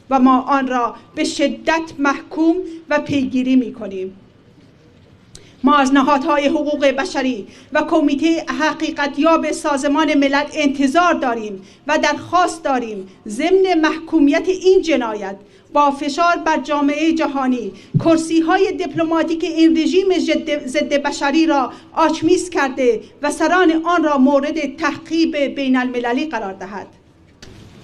و ما آن را به شدت محکوم و پیگیری می‌کنیم. ما از نهادهای حقوق بشری و کمیته حقیقتیاب سازمان ملل انتظار داریم و درخواست داریم ضمن محکومیت این جنایت با فشار بر جامعه جهانی کرسی‌های دیپلماتیک این رژیم ضد بشری را آچمیز کرده و سران آن را مورد تعقیب بین المللی قرار دهد.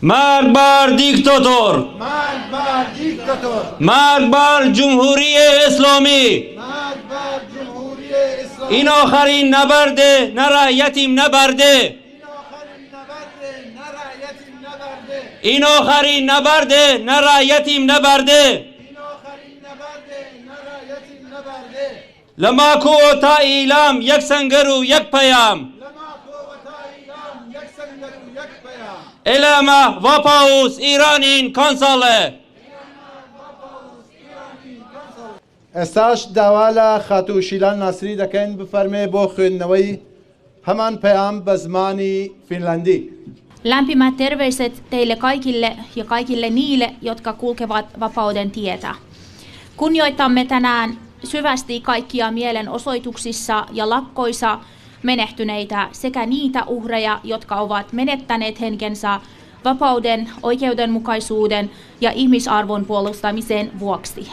مرگ بر دیکتاتور. مرگ بر دیکتاتور. مرگ بر جمهوری اسلامی. مرگ بر جمهوری اسلامی. این آخرین نبرده نه رعیتیم نبرده. این آخرین نبرده نه رعیتیم نبرده. لماکو و تا ایلام یک سنگر و یک پیام. الامه و پاوس ایرانین کانساله. ئێستاش داوا لە خاتوو شیلان ناسری دەکەین بفەرمێ بۆ خوێندنەوەی هەمان پەیام بە زمانی فینلاندی. Lämpimät terveiset teille kaikille ja kaikille niille, jotka kulkevat vapauden tietä. Kunnioitamme tänään syvästi kaikkia mielenosoituksissa ja lakkoissa menehtyneitä sekä niitä uhreja, jotka ovat menettäneet henkensä vapauden, oikeudenmukaisuuden ja ihmisarvon puolustamisen vuoksi.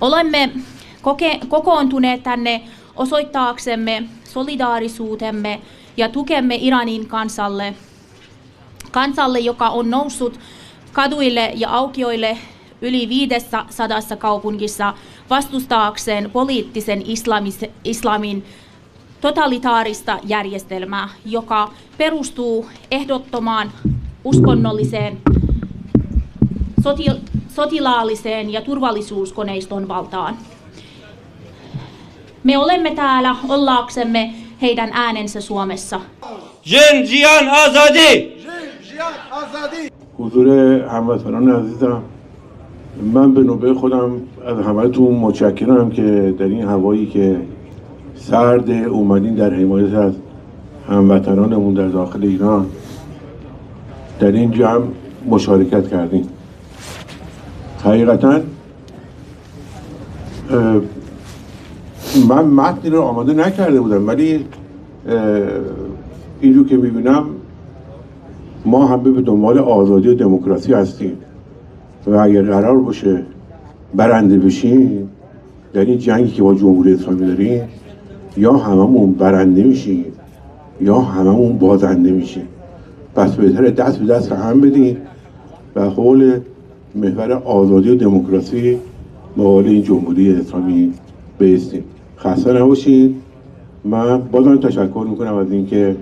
Olemme kokoontuneet tänne osoittaaksemme solidaarisuutemme ja tukemme Iranin kansalle, joka on noussut kaduille ja aukioille yli 500 kaupungissa vastustaakseen poliittisen islamin totalitaarista järjestelmää, joka perustuu ehdottomaan uskonnolliseen, sotilaalliseen ja turvallisuuskoneiston valtaan. Me olemme täällä ollaaksemme heidän äänensä Suomessa. Jiyan Azadi! حضور هموطنان عزیزم، من به نوبه خودم از همه‌تون متشکرم که در این هوایی که سرد اومدین در حمایت از هموطنانمون در داخل ایران در این جمع مشارکت کردین. حقیقتا من متنی رو آماده نکرده بودم، ولی اینجور که میبینم ما همه به دنبال آزادی و دموکراسی هستیم و اگر قرار باشه برنده بشیم در این جنگی که با جمهوری اسلامی داریم، یا هممون برنده میشیم یا هممون بازنده میشیم. پس بهتره دست به دست هم بدیم و حول محور آزادی و دموکراسی مقابل این جمهوری اسلامی بایستیم. خسته نباشید. من بازم تشکر میکنم از اینکه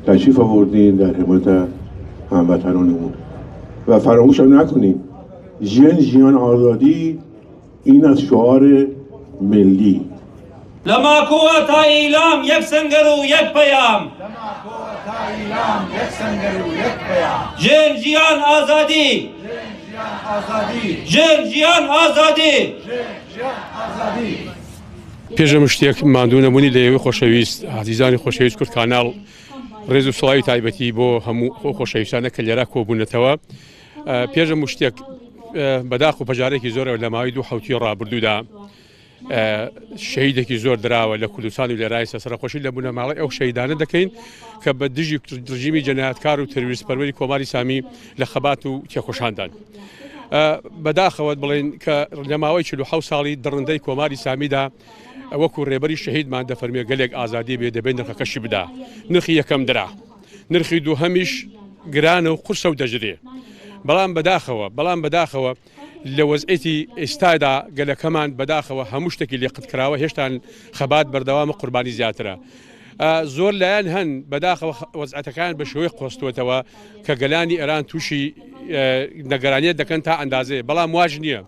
تشریف آوردین در حمایت هموطنانمون و فراموش هم نکنید ژیان آزادی این از شعار ملی. لماکو و تا ایلام یک سنگر و یک پیام. جیان آزادی. جیان آزادی. پێشم شتێک ماندوو نەبوونی لە ئێوەی خۆشەویست عزیزانی خۆشەویست کورد کاناڵ ڕێز و سڵاوی تایبەتی بۆ هەموو خۆشەویستانە کە لێرە کۆبوونەتەوە. پێشم شتێک بەداخ و پەژارێکی زۆرە لە ماوەی 2 حوتی ڕابردوودا شەهیدێکی زۆر دراوە لە کوردستان و لێرای سەرخۆشی لە بوونەماڵی ئەو شەهیدانە دەکەین کە بە دژی ڕژیمی جەنایەتکار و تەروریستپەروەری کۆماری سامی لە خەبات و تێکۆشاندان. بەداخەوە بڵێن کە لە ماوەی 47 ساڵی دڕندەی کۆماری سامیدا وەکو ڕێبەری شەهیدمان دەفەرمێ گەلێک ئازادی بێ دەبێت نرخەکەشی بدا. نرخی یەکەم درا، نرخی دووهەمیش گرانە و قورسە و دەژرێ. بەڵام بەداخەوە لە وەزعەتی ئێستادا گەلەکەمان بەداخەوە هەموو شتێکی لێقتکراوە هێشتا خەبات بەردەوامە قوربانی زیاترە. زۆر لایەن هەن بەداخەوە وەزعەتەکان بە شێوەی قۆستوەتەوە کە گەلانی ئێران تووشی نەگەرانیت دەکەن تا ئەندازێ، بەڵام واژ نییە.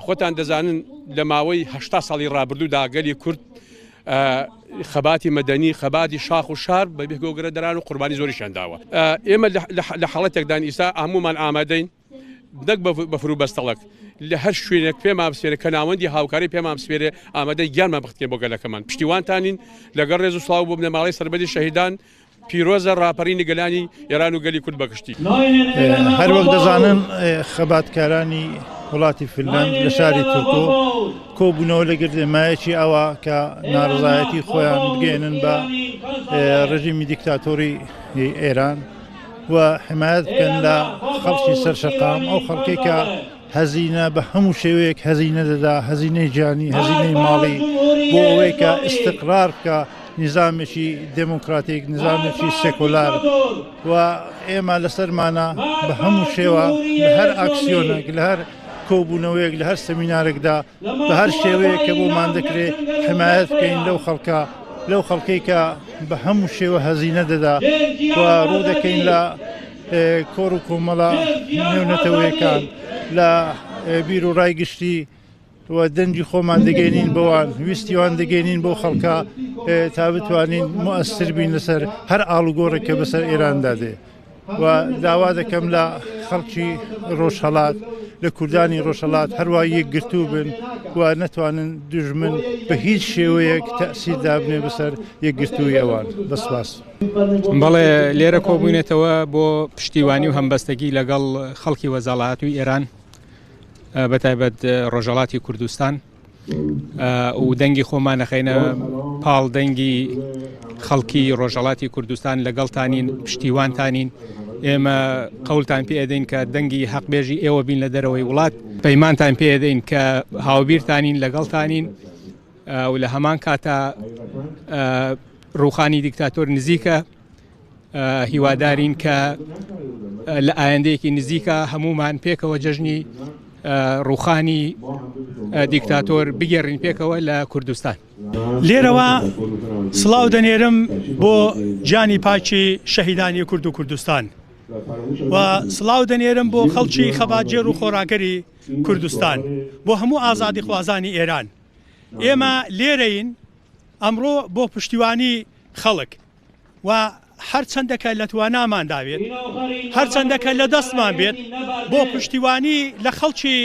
خۆتان دەزانن لە ماوەی 80 ساڵی ڕابردوودا گەلی کورد خەباتی مەدەنی خەباتی شاخ و شار بە بێگۆگرە دەران و قوربانی زۆریشان داوە. ئێمە لە حاڵەتێکدان ئیستا هەمومان ئامادەین دەک بە فرو بەستەڵک لە هەر شوێنێک پێمان بسپێرە کە ناوەندی هاوکاری پێمان بسپێرێ ئامادەی گیانمان بخکێن بۆ گەلەکەمان. پشتیوانتانین لەگەڵ ڕێز و سڵاو بۆ بنەماڵی سەربەدی شەهیدان پیرۆزە ڕاپەڕینی گەلانی ئێران و گەلی کورد بەگشتی. هەر وەک دەزانن خەباتکارانی وڵاتی فنلاند لە شاری تورکۆ کۆبوونەوە لە گردێمایەکی ئەوە کە ناڕزایەتی خۆیان بگەێنن بە ڕژیمی دیکتاتۆری ئێران و حمایەت بکەن لە خەڵکی سەرشەقام، ئەو خەڵکێک کە هەزینە بە هەموو شێوەیەک هەزینە دەدا، هەزینەی جانی، هەزینەی ماڵی بۆ ئەوەی کە ئیستقرار بکە نظامێکی دموکراتیک نظامێکی سێکولار و ئێمە لەسەرمانە بە هەموو شێوە لە هەر ئاکسیۆنێک لە هەر کۆبوونەوەیەک لە هەر سەمینارێکدا بە هەر شێوەیە کە بۆمان دەکرێت حمایەت بکەین لەو خەڵکەی کە بە هەموو شێوە هەزینە دەدا و ڕوو دەکەین لە کۆڕ و کۆمەڵە نێونەتەوەیەکان لە بیر و ڕای گشتی و دەنجی خۆمان دەگەینین بەوان ویستیوان دەگەینین بۆ خەڵکە تا بتوانین مؤثر بین لەسەر هەر ئاڵوگۆڕێک کە بەسەر ئێراندا دێ و داوا دەکەم لە خەڵکی ڕۆژهەڵات لە کوردانی ڕۆژهەڵات هەروە یەکگرتوو بن و نەتوانن دوژمن بە هیچ شێوەیەک تەسیردا بنێ بەسەر یەکگرتووی ئەوان بەسپاس. بەڵێ لێرە کۆبوونێتەوە بۆ پشتیوانی و هەمبەستگی لەگەڵ خەڵکی وەزاڵاتوی ئێران بەتایبەت ڕۆژهەڵاتی کوردستان و دەنگی خۆمان نەخەینە پاڵ دەنگی خەڵکی ڕۆژهەڵاتی کوردستان لەگەڵتانین پشتیوانتانین ئێمە قەولتان پێ ئەدەین کە دەنگی حەقبێژی ئێوە بین لە دەرەوەی وڵات پەیمانتان پێ ئەدەین کە هاوبیرتانین لەگەڵتانین و لە هەمان کاتە ڕووخانی دیکتاتۆر نزیکە هیوادارین کە لە ئایندەیەکی نزیکە هەمومان پێکەوە جەژنی ڕووخانی دیکتاتۆر بگەڕین پێکەوە لە کوردستان. لێرەوە سڵاو دەنێرم بۆ جانی پاچی شەهیدانی کورد و کوردستان و سڵاو دەنێرم بۆ خەڵکی خەباتجێر و خۆراگەری کوردستان بۆ هەموو ئازادی خوازانی ئێران. ئێمە لێرەین ئەمڕۆ بۆ پشتیوانی خەڵک و هەرچەندەکە لە توانامان داوێت هەرچەندەکە لە دەستمان بێت بۆ پشتیوانی لە خەڵکی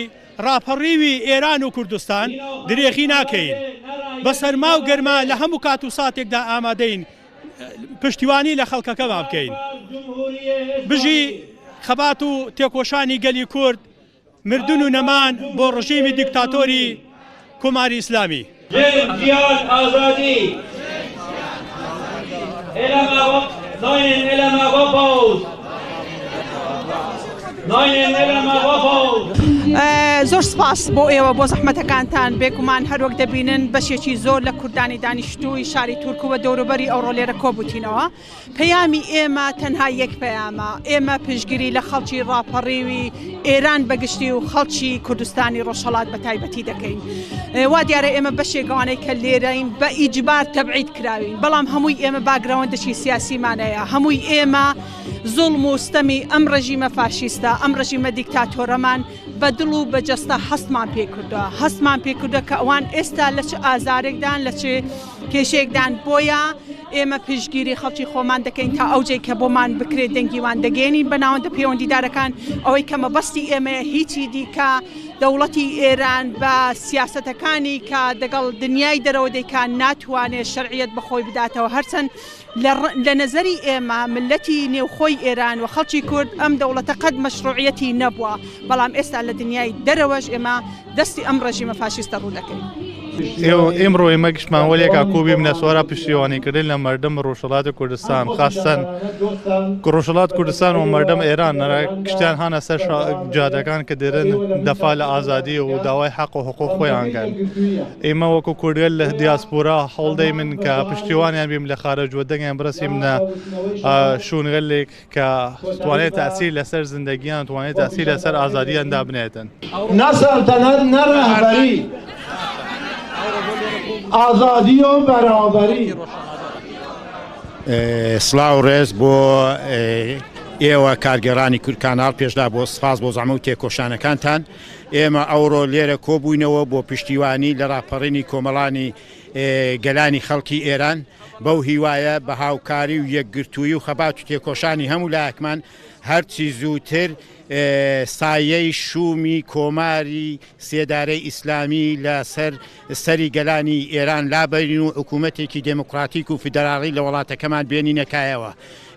ڕاپەڕیوی ئێران و کوردستان درێغی ناکەین بە سەرما و گەرما لە هەموو کات و ساتێکدا ئامادەین پشتیوانی لە خەڵکەکەمان بکەین. بژی خەبات و تێکۆشانی گەلی کورد مردن و نەمان بۆ ڕژیمی دیکتاتۆری کۆماری ئیسلامی. جیان ئازادی زۆر سپاس بۆ ئێوە بۆ زەحمەتەکانتان بێگومان هەروەک دەبینن بەشێکی زۆر لە کوردانی دانیشتووی شاری تورکووە دەوروبەری ئەوڕۆ لێرە کۆبوتینەوە. پەیامی ئێمە تەنها یەک پەیامە، ئێمە پشتگیری لە خەڵکی ڕاپەڕیوی ئێران بەگشتی و خەڵکی کوردستانی ڕۆژهەڵات بە تایبەتی دەکەین. وا دیارە ئێمە بەشێکەوانەی کە لێرەین بە ئیجبار تەبعید کراوین، بەڵام هەمووی ئێمە باگراوەندەشی سیاسیمانەیە، هەمووی ئێمە زوڵم و ستەمی ئەم ڕژیمە فاشیستە ئەم ڕژیمە دیکتاتۆرەمان بە دڵ و بەجەستە هەستمان پێ کردووە هەستمان پێ کردووە کە ئەوان ئێستا لە چ ئازارێکدان لە چ کێشێکدان بۆیە ئێمە پشتگیری خەڵکی خۆمان دەکەین تا ئەوجێک کە بۆمان بکرێت دەنگیوان دەگەێنین بە ناوەندە پەیوەندیدارەکان ئەوەی کە مەبەستی ئێمە هیچی دیکە دەوڵەتی ئێران بە سیاسەتەکانی کە دەگەڵ دنیای دەرەوە دەیکان ناتوانێت شەرعیەت بەخۆی بداتەوە هەرچەند لە نەزەری ئێمە ملەتی نێوخۆی ئێران و خەڵکی کورد ئەم دەوڵەتە قەت مەشروعیەتی نەبووە، بەڵام ئێستا لە دنیای دەرەوەش ئێمە دەستی ئەم ڕژیمە فاشیستە ڕوو دەکەین. ئێمڕۆ ئێمە گشتمانوەلێکا کوبی منە سوارا پشتیوانیکردن لە مردم ڕۆژهەڵاتی کوردستان خاستن ڕۆژهەڵات کوردستان و مردم ئێران گشتیان هانە سەر جادەکان کە دێرن دەفا لە ئازادی و داوای حەق و حقوق خۆیانگەن. ئێمە وەکو کوردگەل لە دیاسپۆرا هەڵدەی من کە پشتیوانیان بیم لە خارەجوە دەنگیان بڕسیم نە شوونگەلێک کە توانێت تاثیر لەسەر زندگیان توانێت تاثیر لەسەر ئازادیاندا بنێتن. نەسەلتەنەت نە ڕەهبەری ئازادی و بەرابەری. سڵاو ڕێز بۆ ئێوە کارگەڕانی کانال پێشدا بۆ سپاس بۆ زەحمە و تێکۆشانەکانتان. ئێمە ئەوڕۆ لێرە کۆبووینەوە بۆ پشتیوانی لە ڕاپەڕینی کۆمەڵانی گەلانی خەڵکی ئێران بەو هیوایە بە هاوکاری و یەکگرتووی و خەبات و تێکۆشانی هەموو لایەکمان هەرچی زووتر سایەی شومی کۆماری سێدارەی ئیسلامی لە سەری گەلانی ئێران لابەرین و حکوومەتێکی دموکراتیک و فیدراڵی لە وڵاتەکەمان بێنینەکایەوە.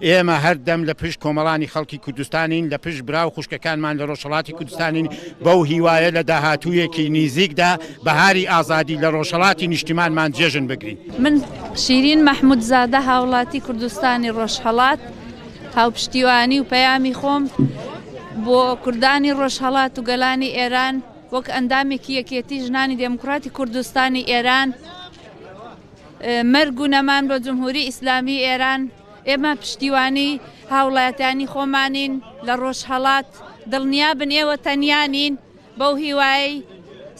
ئێمە هەردەم لە پشت کۆمەڵانی خەڵکی کوردستانین لە پشت برا و خوشکەکانمان لە ڕۆژهەڵاتی کوردستانین بەو هیوایە لە داهاتوویەکی نزیکدا بەهاری ئازادی لە ڕۆژهەڵاتی نیشتیمانمان جێژن بگرین. من شیرین مەحمود زادە هاوڵاتی کوردستانی ڕۆژهەڵات هاوپشتیوانی و پەیامی خۆم بۆ کوردانی ڕۆژهەڵات و گەلانی ئێران وەک ئەندامێکی یەکێتی ژنانی دموکراتی کوردستانی ئێران مەرگ و نەمان بۆ جمهوری ئیسلامی ئێران ئێمە پشتیوانی هاوڵاتیانی خۆمانین لە ڕۆژهەڵات دڵنیا بن ئێوە تەنیانین بەو هیوایی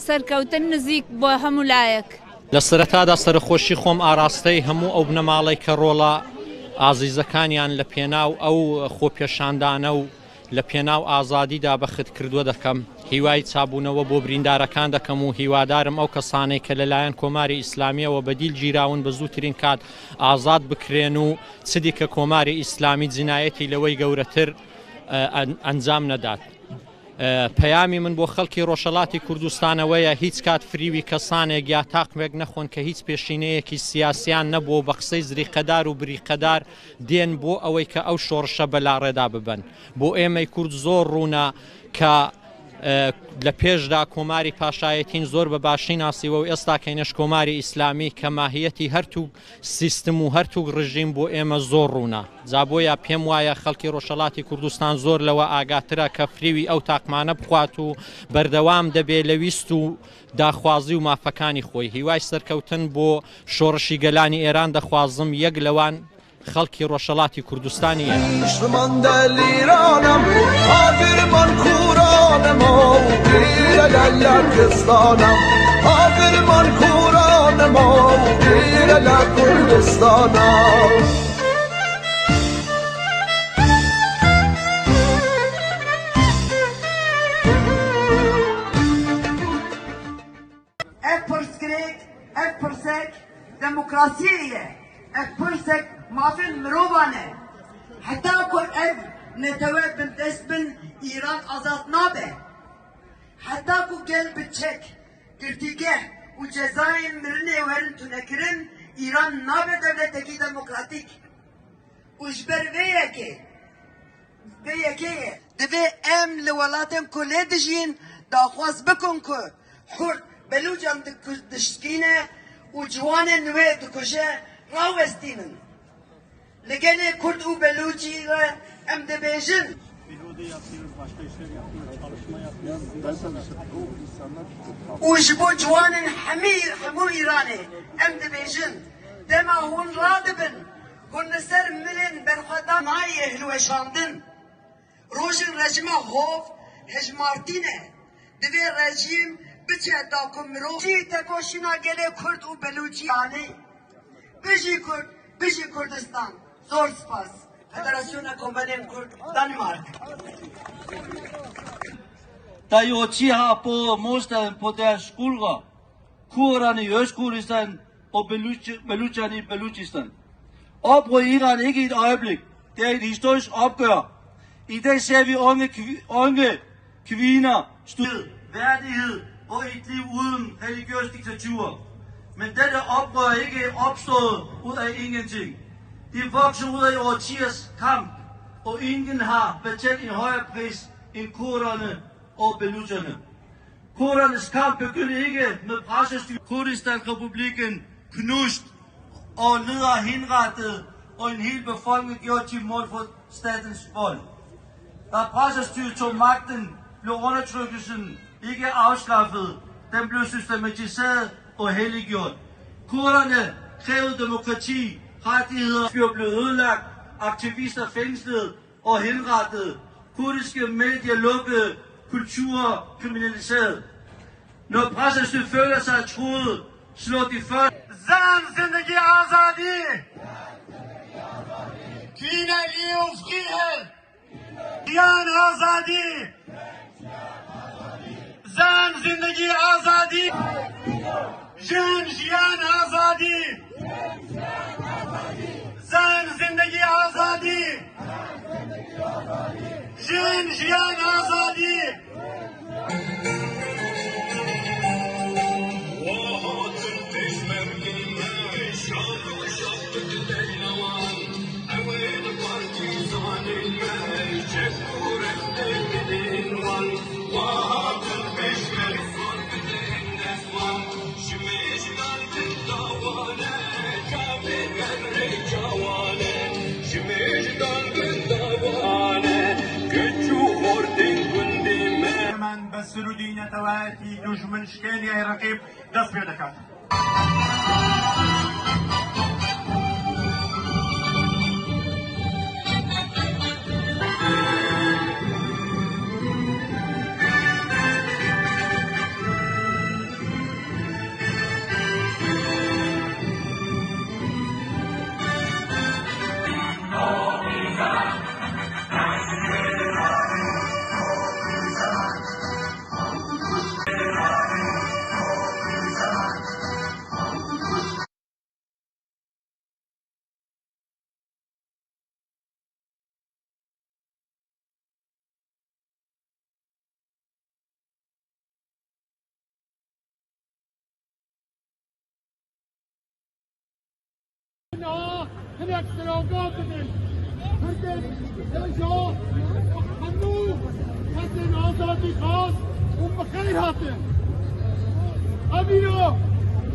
سەرکەوتن نزیک بۆ هەموو لایەک. لە سەرەتادا سەرخۆشی خۆم ئاراستەی هەموو ئەو بنەماڵەی کە ڕۆڵە ئازیزەکانیان لە پێناو ئەو خۆپێشاندانە و لە پێناو ئازادیدا بەخت کردووە دەکەم. هیوای چابوونەوە بۆ بریندارەکان دەکەم و هیوادارم ئەو کەسانەی کە لەلایەن کۆماری ئیسلامیەوە بەدیل گیراون بە زووترین کات ئازاد بکرێن و چدی کە کۆماری ئیسلامی جینایەتی لەوەی گەورەتر ئەنجام نەدات. پەیامی من بۆ خەڵکی ڕۆژهەڵاتی کوردستانەوەیە هیچ کات فریوی کەسانێک یا تاقمێک نەخۆن کە هیچ پێشینەیەکی سیاسیان نەبوو بە قسەی زریقەدار و بریقەدار دێن بۆ ئەوەی کە ئەو شۆڕشە بەلاڕێدا ببن. بۆ ئێمەی کورد زۆر ڕوونە کە لە پێشدا کۆماری پاشایەتین زۆر بە باشی ناسیوە و ئێستا کەینەش کۆماری ئیسلامی کە ماهیەتی هەرتوو سیستم و هەرتوو ڕژیم بۆ ئێمە زۆر ڕوونە. جا بۆیە پێم وایە خەڵکی ڕۆژهەڵاتی کوردستان زۆر لەوە ئاگاترە کە فریوی ئەو تاقمانە بخوات و بەردەوام دەبێت لە ویست و داخوازی و مافەکانی خۆی. هیوای سەرکەوتن بۆ شۆڕشی گەلانی ئێران دەخوازم یەک لەوان خەڵکی ڕۆژهەڵاتی کوردستانی دموکراسیه پرسک مافن مروبانه حتی که اف نتوه بندست بن ایران آزاد نابه حتی که گل بچک گرتیگه و جزای مرنه و هرن تونکرن ایران نابه دولتکی دموکراتیک وشبر ویکه دوه ام لولاتم کله دجین داخواست بکن که خورد بلوجم دشتینه و جوان نوه دکشه راوستینن لگن کرد و بلوچی را ام دبیجن و جبو جوان همو ایرانه ام دبیجن دما هون رادبن هون سر ملن برخدا مای اهلو شاندن روشن رجمه خوف هجمارتینه دوی رژیم بچه داکم رو چی تکوشینا گله کرد و بلوچی آنه بجی کردستان زور سپاس فدراسیون کمبنیم کرد دانمارک der jo 10 har både modstand på deres skuldre, kurderne i Østkurdistan og Balucherne i Baluchistan. Oprør i Iran er ikke et øjeblik, det er et historisk opgør. I dag ser vi unge kvinder studere værdighed og et liv uden religiøs diktatur. Men dette oprør er ikke opstået ud af ingenting. De vokser ud af årtiers kamp, og ingen har betalt en højere pris end kurderne og balucherne. Kurdernes kamp begyndte ikke med pressestyr. Kurdistan-republikken knust og ledere henrettet, og en hel befolkning gjort til mål for statens vold. Da pressestyret tog magten, blev undertrykkelsen ikke afskaffet. Den blev systematiseret og helliggjort. Kurderne krævede demokrati, rettigheder blev ødelagt, aktivister fængslet og henrettet. Kurdiske medier lukkede, kultur kriminaliseret. Når pressestyret føler sig truet, slår de først. Zan zindagi azadi! Kine liyev frihed! Jiyan azadi! Zan zindagi azadi! Jiyan azadi! Zan zindagi azadi! Jiyan azadi! من بسرودی نتوایتی دشمن شکنی رقیب دست بیاد کرد. هناك سلوغات هندن يرجع حنو هندن آزادی خاص وبخير هاتن أمينو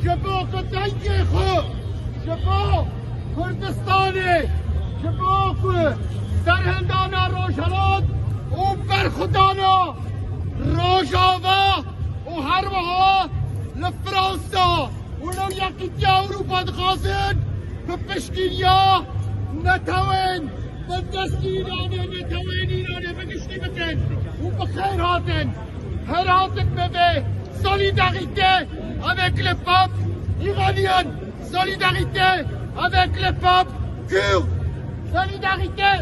جبا قدنج خو جبا كردستاني جبا سرهندانا روشهلات وبرخدانا روجاوا وهروها لفرنسا ولو يكتيا أوروبا دخازن بپشتیریا نتوان بدستی ایرانه نتوان ایرانه بگشتی بکن و بخیر هاتن هر هاتن به solidarité avec le peuple iranien, solidarité avec le peuple kurde, solidarité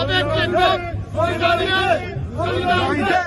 avec le peuple iranien, solidarité.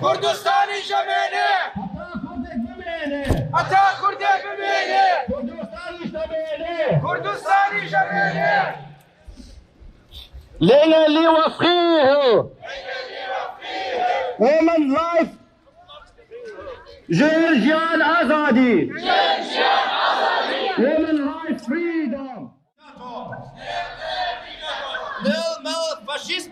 كردستاني جميلة أتا كردي بميلة كردستاني جميلة ليلة اللي وفقيه ومن لايف جورجيان آزادي ومن لايف فريدوم نل فاشيزم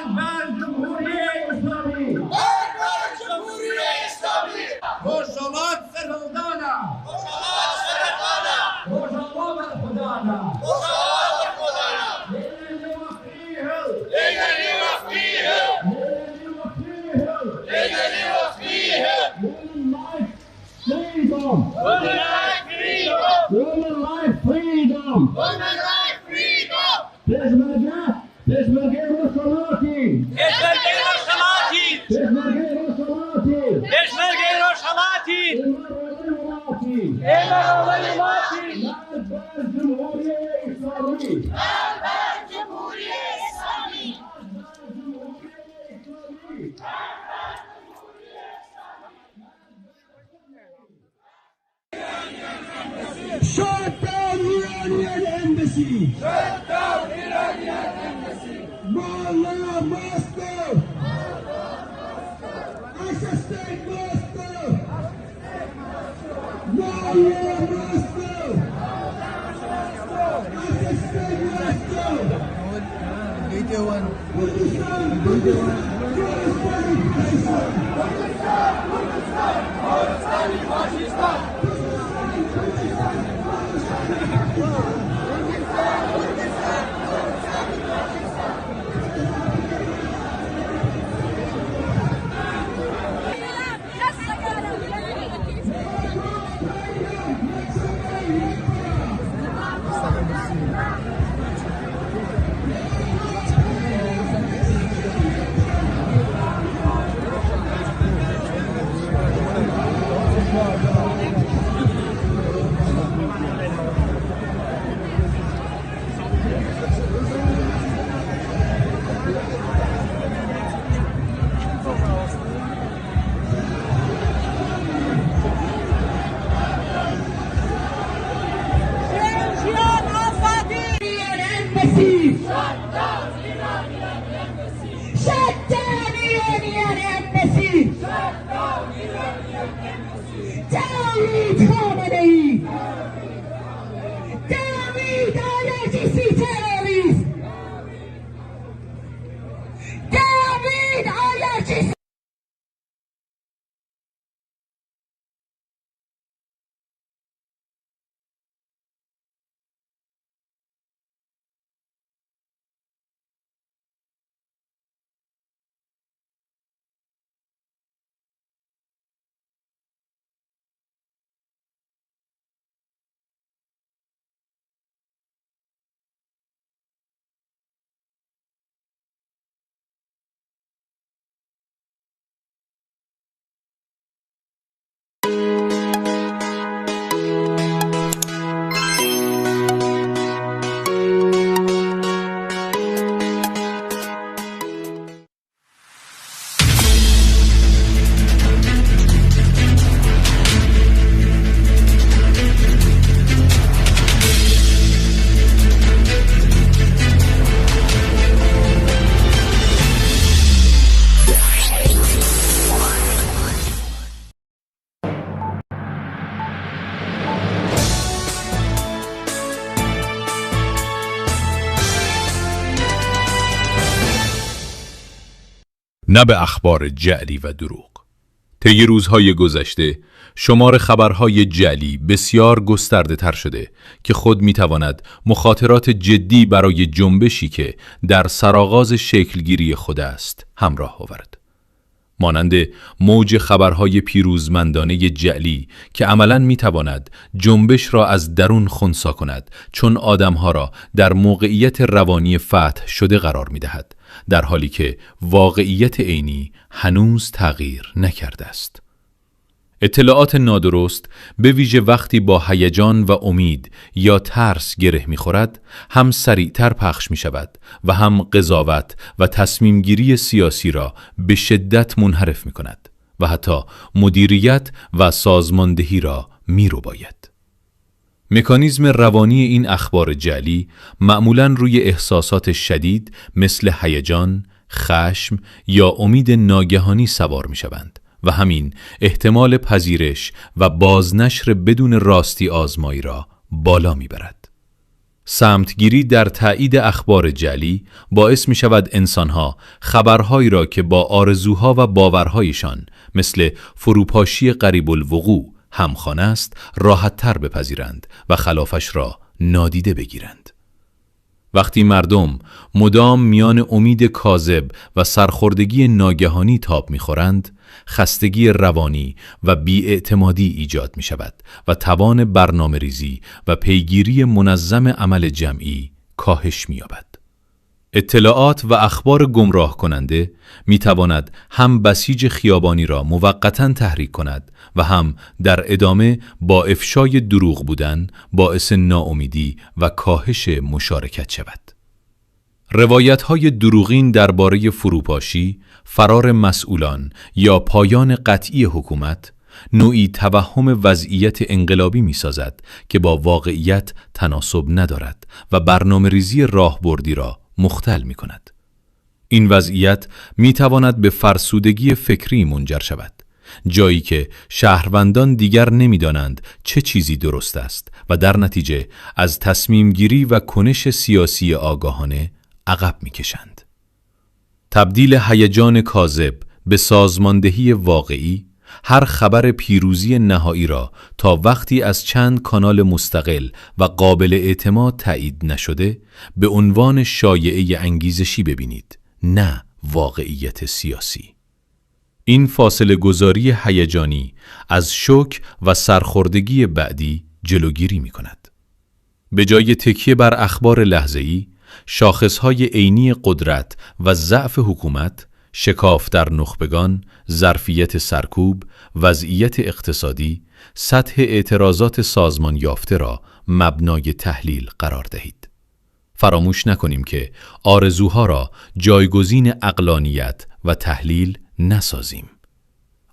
من جمهورية إسلامي روشالات سرهلدانا روشالات الخدانا ليلة اللي وفقيه Shut down Iranian embassy. Shut down Iranian embassy. Mallah Moscow. Assistant Moscow. Mallah Moscow. Assistant Moscow. Video one. نه به اخبار جعلی و دروغ. طی روزهای گذشته شمار خبرهای جعلی بسیار گسترده تر شده که خود میتواند مخاطرات جدی برای جنبشی که در سرآغاز شکلگیری خود است همراه آورد. مانند موج خبرهای پیروزمندانه جعلی که عملاً میتواند جنبش را از درون خنثی کند، چون آدمها را در موقعیت روانی فتح شده قرار میدهد، در حالی که واقعیت عینی هنوز تغییر نکرده است. اطلاعات نادرست به ویژه وقتی با هیجان و امید یا ترس گره می‌خورد، هم سریعتر پخش می‌شود و هم قضاوت و تصمیمگیری سیاسی را به شدت منحرف می‌کند و حتی مدیریت و سازماندهی را می‌رباید. مکانیزم روانی این اخبار جعلی معمولاً روی احساسات شدید مثل هیجان، خشم یا امید ناگهانی سوار می‌شوند و همین احتمال پذیرش و بازنشر بدون راستی آزمایی را بالا می‌برد. سمتگیری در تایید اخبار جعلی باعث می‌شود انسان‌ها خبرهایی را که با آرزوها و باورهایشان مثل فروپاشی قریب الوقوع همخوان است راحت‌تر بپذیرند و خلافش را نادیده بگیرند. وقتی مردم مدام میان امید کاذب و سرخوردگی ناگهانی تاب می‌خورند، خستگی روانی و بی‌اعتمادی ایجاد می‌شود و توان برنامه‌ریزی و پیگیری منظم عمل جمعی کاهش می‌یابد. اطلاعات و اخبار گمراه کننده می‌تواند هم بسیج خیابانی را موقتاً تحریک کند و هم در ادامه با افشای دروغ بودن باعث ناامیدی و کاهش مشارکت شود. روایت‌های دروغین درباره فروپاشی، فرار مسئولان یا پایان قطعی حکومت نوعی توهم وضعیت انقلابی می سازد که با واقعیت تناسب ندارد و برنامه‌ریزی راهبردی را مختل می کند. این وضعیت می تواند به فرسودگی فکری منجر شود، جایی که شهروندان دیگر نمی دانند چه چیزی درست است و در نتیجه از تصمیم گیری و کنش سیاسی آگاهانه عقب می کشند. تبدیل هیجان کاذب به سازماندهی واقعی، هر خبر پیروزی نهایی را تا وقتی از چند کانال مستقل و قابل اعتماد تایید نشده به عنوان شایعه انگیزشی ببینید، نه واقعیت سیاسی. این فاصله گذاری هیجانی از شوک و سرخوردگی بعدی جلوگیری می کند. به جای تکیه بر اخبار لحظه‌ای، شاخصهای عینی قدرت و ضعف حکومت، شکاف در نخبگان، ظرفیت سرکوب، وضعیت اقتصادی، سطح اعتراضات سازمان یافته را مبنای تحلیل قرار دهید. فراموش نکنیم که آرزوها را جایگزین عقلانیت و تحلیل نسازیم.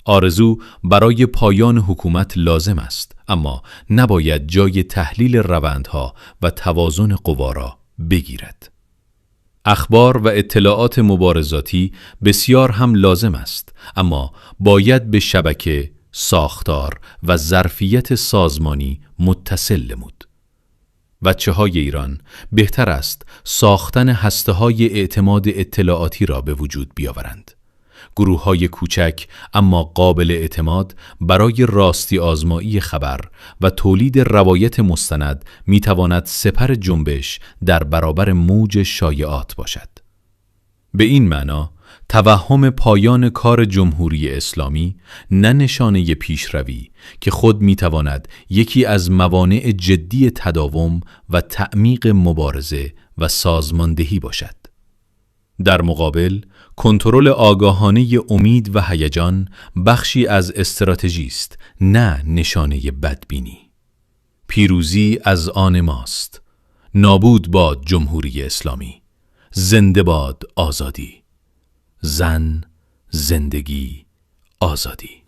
آرزو برای پایان حکومت لازم است، اما نباید جای تحلیل روندها و توازن قوا را بگیرد. اخبار و اطلاعات مبارزاتی بسیار هم لازم است، اما باید به شبکه، ساختار و ظرفیت سازمانی متصل نمود. بچه‌های ایران بهتر است ساختن هسته‌های اعتماد اطلاعاتی را به وجود بیاورند. گروه‌های کوچک اما قابل اعتماد برای راستی آزمایی خبر و تولید روایت مستند می‌تواند سپر جنبش در برابر موج شایعات باشد. به این معنا توهم پایان کار جمهوری اسلامی نه نشانه پیشروی که خود می‌تواند یکی از موانع جدی تداوم و تعمیق مبارزه و سازماندهی باشد. در مقابل، کنترل آگاهانه امید و هیجان بخشی از استراتژی است، نه نشانه بدبینی. پیروزی از آن ماست. نابود باد جمهوری اسلامی. زنده باد آزادی. زن، زندگی، آزادی.